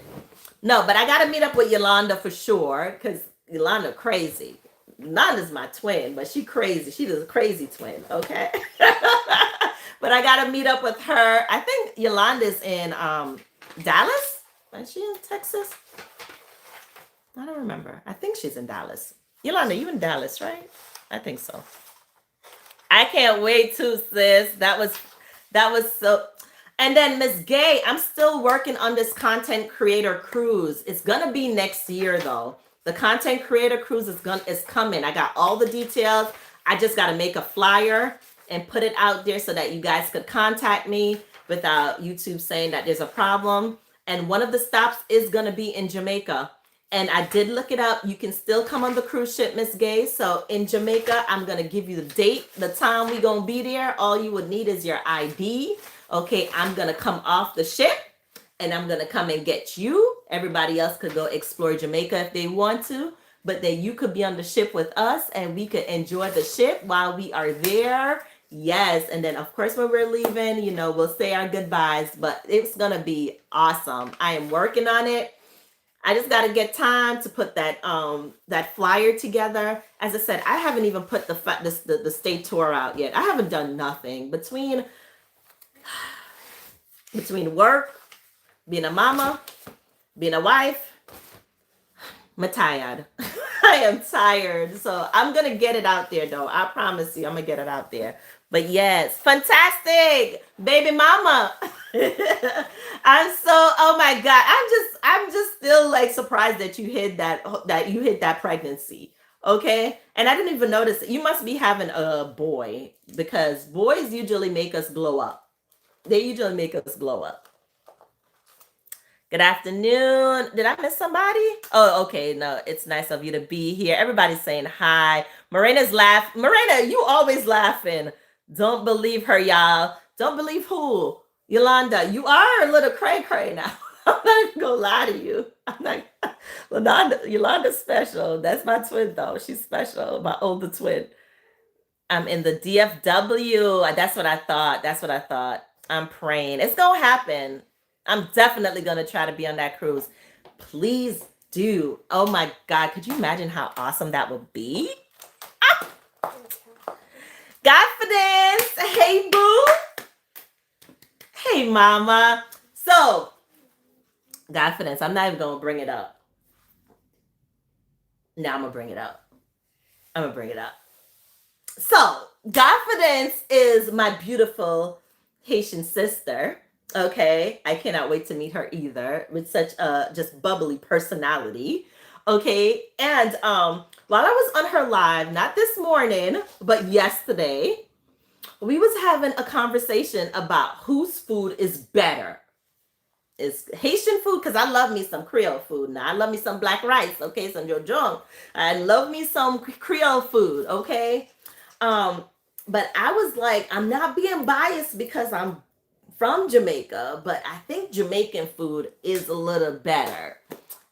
[SPEAKER 1] No, but I got to meet up with Yolanda for sure, because Yolanda crazy. Yolanda's my twin, but she crazy. She's a crazy twin, okay? But I got to meet up with her. I think Yolanda's in Dallas. Is she in Texas? I don't remember. I think she's in Dallas. Yolanda, you in Dallas, right? I think so. I can't wait to, sis. That was so. And then Miss Gay, I'm still working on this content creator cruise. It's gonna be next year though. The content creator cruise is coming. I got all the details. I just gotta make a flyer and put it out there so that you guys could contact me without YouTube saying that there's a problem. And one of the stops is gonna be in Jamaica. And I did look it up. You can still come on the cruise ship, Miss Gay. So in Jamaica, I'm going to give you the date, the time we going to be there. All you would need is your ID. Okay, I'm going to come off the ship and I'm going to come and get you. Everybody else could go explore Jamaica if they want to. But then you could be on the ship with us and we could enjoy the ship while we are there. Yes. And then, of course, when we're leaving, we'll say our goodbyes. But it's going to be awesome. I am working on it. I just got to get time to put that flyer together. As I said, I haven't even put the state tour out yet. I haven't done nothing between work, being a mama, being a wife. I'm tired. I am tired. So I'm going to get it out there though. I promise you, I'm going to get it out there. But yes, fantastic. Baby mama. I'm so, oh my God. I'm just still like surprised that you hit that pregnancy. Okay. And I didn't even notice it. You must be having a boy because boys usually make us glow up. They usually make us glow up. Good afternoon. Did I miss somebody? Oh, okay. No, it's nice of you to be here. Everybody's saying hi. Morena's laughing. Morena, you always laughing. Don't believe her, y'all. Don't believe who? Yolanda, you are a little cray cray now. I'm not even gonna lie to you. I'm not. Yolanda's special. That's my twin, though. She's special. My older twin. I'm in the DFW. That's what I thought. That's what I thought. I'm praying. It's going to happen. I'm definitely going to try to be on that cruise. Please do. Oh my God. Could you imagine how awesome that would be? Ah! Confidence. Hey, boo. Hey, mama. So, confidence. I'm not even going to bring it up. Now I'm going to bring it up. I'm going to bring it up. So, confidence is my beautiful Haitian sister. Okay, I cannot wait to meet her either, with such a just bubbly personality. Okay, and while I was on her live, not this morning, but yesterday, we was having a conversation about whose food is better. Is Haitian food, because I love me some Creole food. Now I love me some black rice, okay, some jojong. I love me some Creole food, okay. But I was like, I'm not being biased because I'm from Jamaica, but I think Jamaican food is a little better.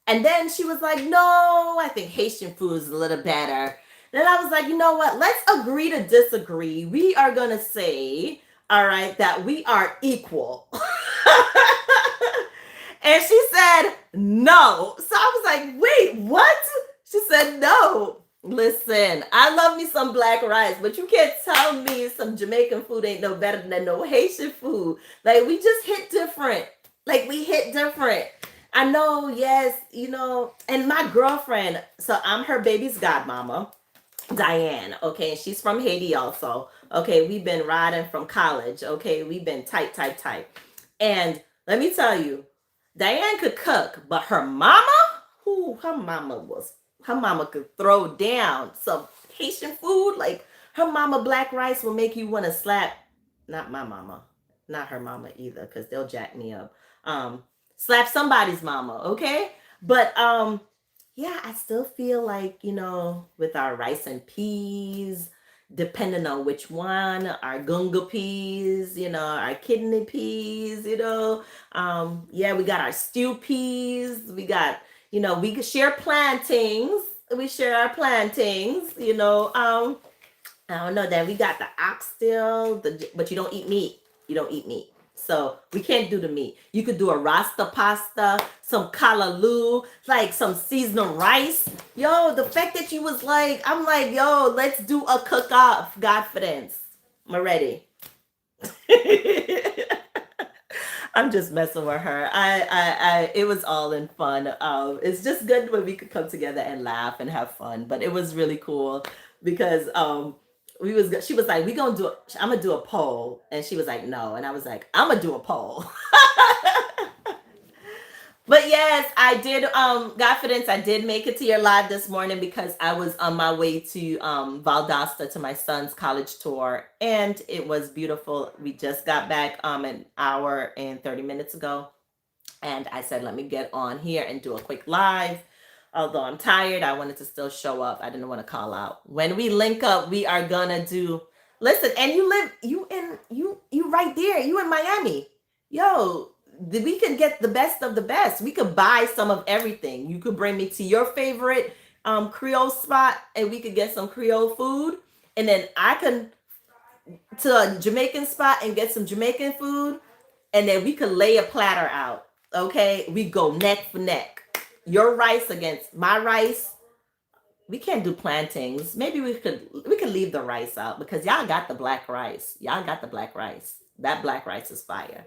[SPEAKER 1] And then she was like, no, I think Haitian food is a little better. Then I was like, you know what? Let's agree to disagree. We are going to say, all right, that we are equal. And she said, no. So I was like, wait, what? She said, no. Listen, I love me some black rice, but you can't tell me some Jamaican food ain't no better than no Haitian food. Like, we just hit different. Like, we hit different. I know, yes, and my girlfriend, so I'm her baby's godmama, Diane, okay, and she's from Haiti also. Okay, we've been riding from college, okay, we've been tight. And let me tell you, Diane could cook, but her mama, her mama could throw down some Haitian food. Like, her mama black rice will make you want to slap, not my mama, not her mama either, because they'll jack me up. Slap somebody's mama, okay? But yeah, I still feel like, with our rice and peas, depending on which one, our gunga peas, our kidney peas, yeah, we got our stew peas, we got, we could share plantains. We share our plantains, I don't know, then we got the oxtail, but you don't eat meat. You don't eat meat. So we can't do the meat. You could do a rasta pasta, some kalaloo, like some seasonal rice. Yo, the fact that you was like, I'm like, yo, let's do a cook-off. Confidence. I'm ready. I'm just messing with her. It was all in fun. It's just good when we could come together and laugh and have fun. But it was really cool because she was like, I'm gonna do a poll, and she was like, no, and I was like, I'm gonna do a poll. But yes, I did, confidence, I did make it to your live this morning because I was on my way to Valdosta to my son's college tour, and it was beautiful. We just got back an hour and 30 minutes ago, and I said, let me get on here and do a quick live. Although I'm tired, I wanted to still show up. I didn't want to call out. When we link up, we are gonna do. Listen, and you right there. You in Miami, yo. We can get the best of the best. We could buy some of everything. You could bring me to your favorite Creole spot, and we could get some Creole food, and then I can to a Jamaican spot and get some Jamaican food, and then we could lay a platter out. Okay, we go neck for neck. Your rice against my rice. We can't do plantains. Maybe we could leave the rice out because y'all got the black rice. Y'all got the black rice. That black rice is fire.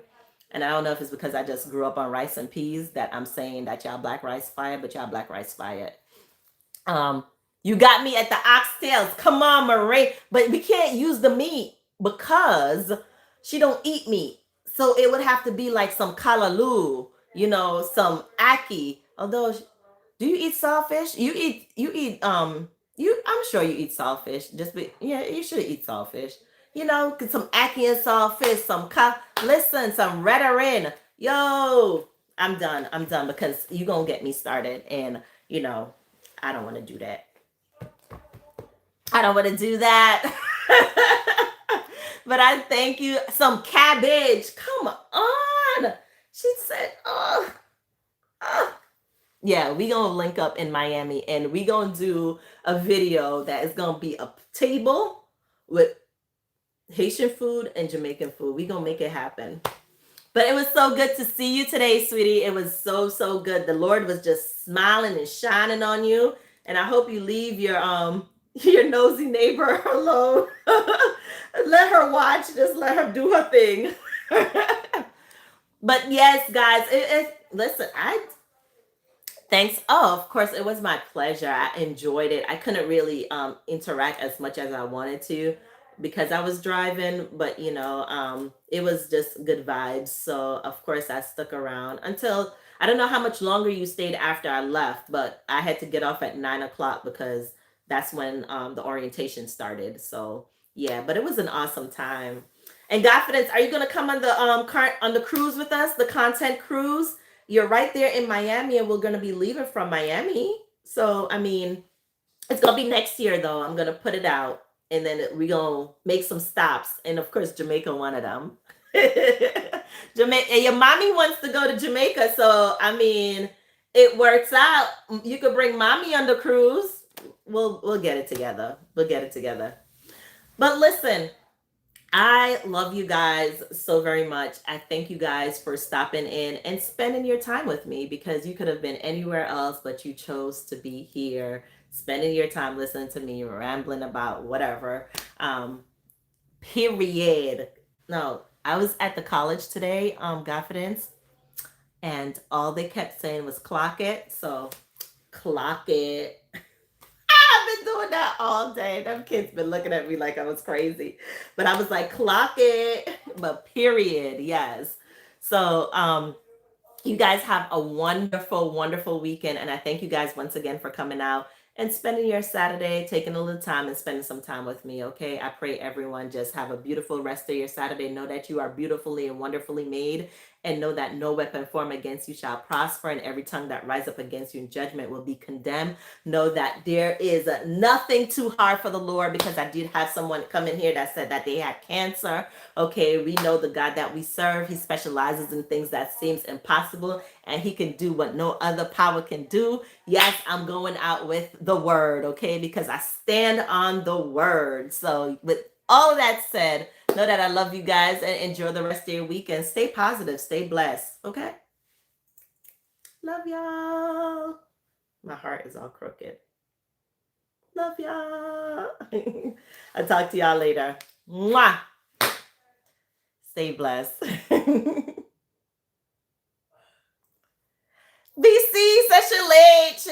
[SPEAKER 1] And I don't know if it's because I just grew up on rice and peas that I'm saying that y'all black rice fire, but y'all black rice fire. You got me at the oxtails. Come on, Marie. But we can't use the meat because she don't eat meat. So it would have to be like some kalaloo, some aki. Although, do you eat sawfish? I'm sure you eat sawfish. Yeah, you should eat sawfish. Some aki and sawfish, listen, some rhetoric. Yo, I'm done because you gonna get me started, and I don't want to do that. I don't want to do that. But I thank you. Some cabbage. Come on. She said, oh. Yeah, we gonna link up in Miami, and we gonna do a video that is gonna be a table with Haitian food and Jamaican food. We gonna make it happen. But it was so good to see you today, sweetie. It was so, so good. The Lord was just smiling and shining on you. And I hope you leave your nosy neighbor alone. Let her watch. Just let her do her thing. But yes, guys, listen, thanks. Oh, of course, it was my pleasure. I enjoyed it. I couldn't really interact as much as I wanted to because I was driving, but it was just good vibes. So of course I stuck around until I don't know how much longer you stayed after I left, but I had to get off at 9 o'clock because that's when the orientation started. So yeah, but it was an awesome time. And Godfidence, are you gonna come on the cruise with us, the content cruise? You're right there in Miami, and we're gonna be leaving from Miami. So I mean, it's gonna be next year though. I'm gonna put it out, and then we gonna make some stops, and of course Jamaica one of them. Jamaica, your mommy wants to go to Jamaica, so I mean, it works out. You could bring mommy on the cruise. We'll get it together. We'll get it together. But listen, I love you guys so very much. I thank you guys for stopping in and spending your time with me because you could have been anywhere else, but you chose to be here, spending your time listening to me rambling about whatever. Period. No, I was at the college today, Confidence, and all they kept saying was clock it. So clock it. I've been doing that all day. Them kids been looking at me like I was crazy. But I was like, clock it. But period, yes. So you guys have a wonderful, wonderful weekend. And I thank you guys once again for coming out and spending your Saturday, taking a little time and spending some time with me, okay? I pray everyone just have a beautiful rest of your Saturday. Know that you are beautifully and wonderfully made, and know that no weapon formed against you shall prosper, and every tongue that rise up against you in judgment will be condemned. Know that there is nothing too hard for the Lord, because I did have someone come in here that said that they had cancer. Okay, we know the God that we serve. He specializes in things that seems impossible, and he can do what no other power can do. Yes, I'm going out with the word, okay, because I stand on the word. So with all of that said, know that I love you guys and enjoy the rest of your weekend. Stay positive, stay blessed, okay? Love y'all. My heart is all crooked. Love y'all. I'll talk to y'all later. Mwah. Stay blessed. BC, session late.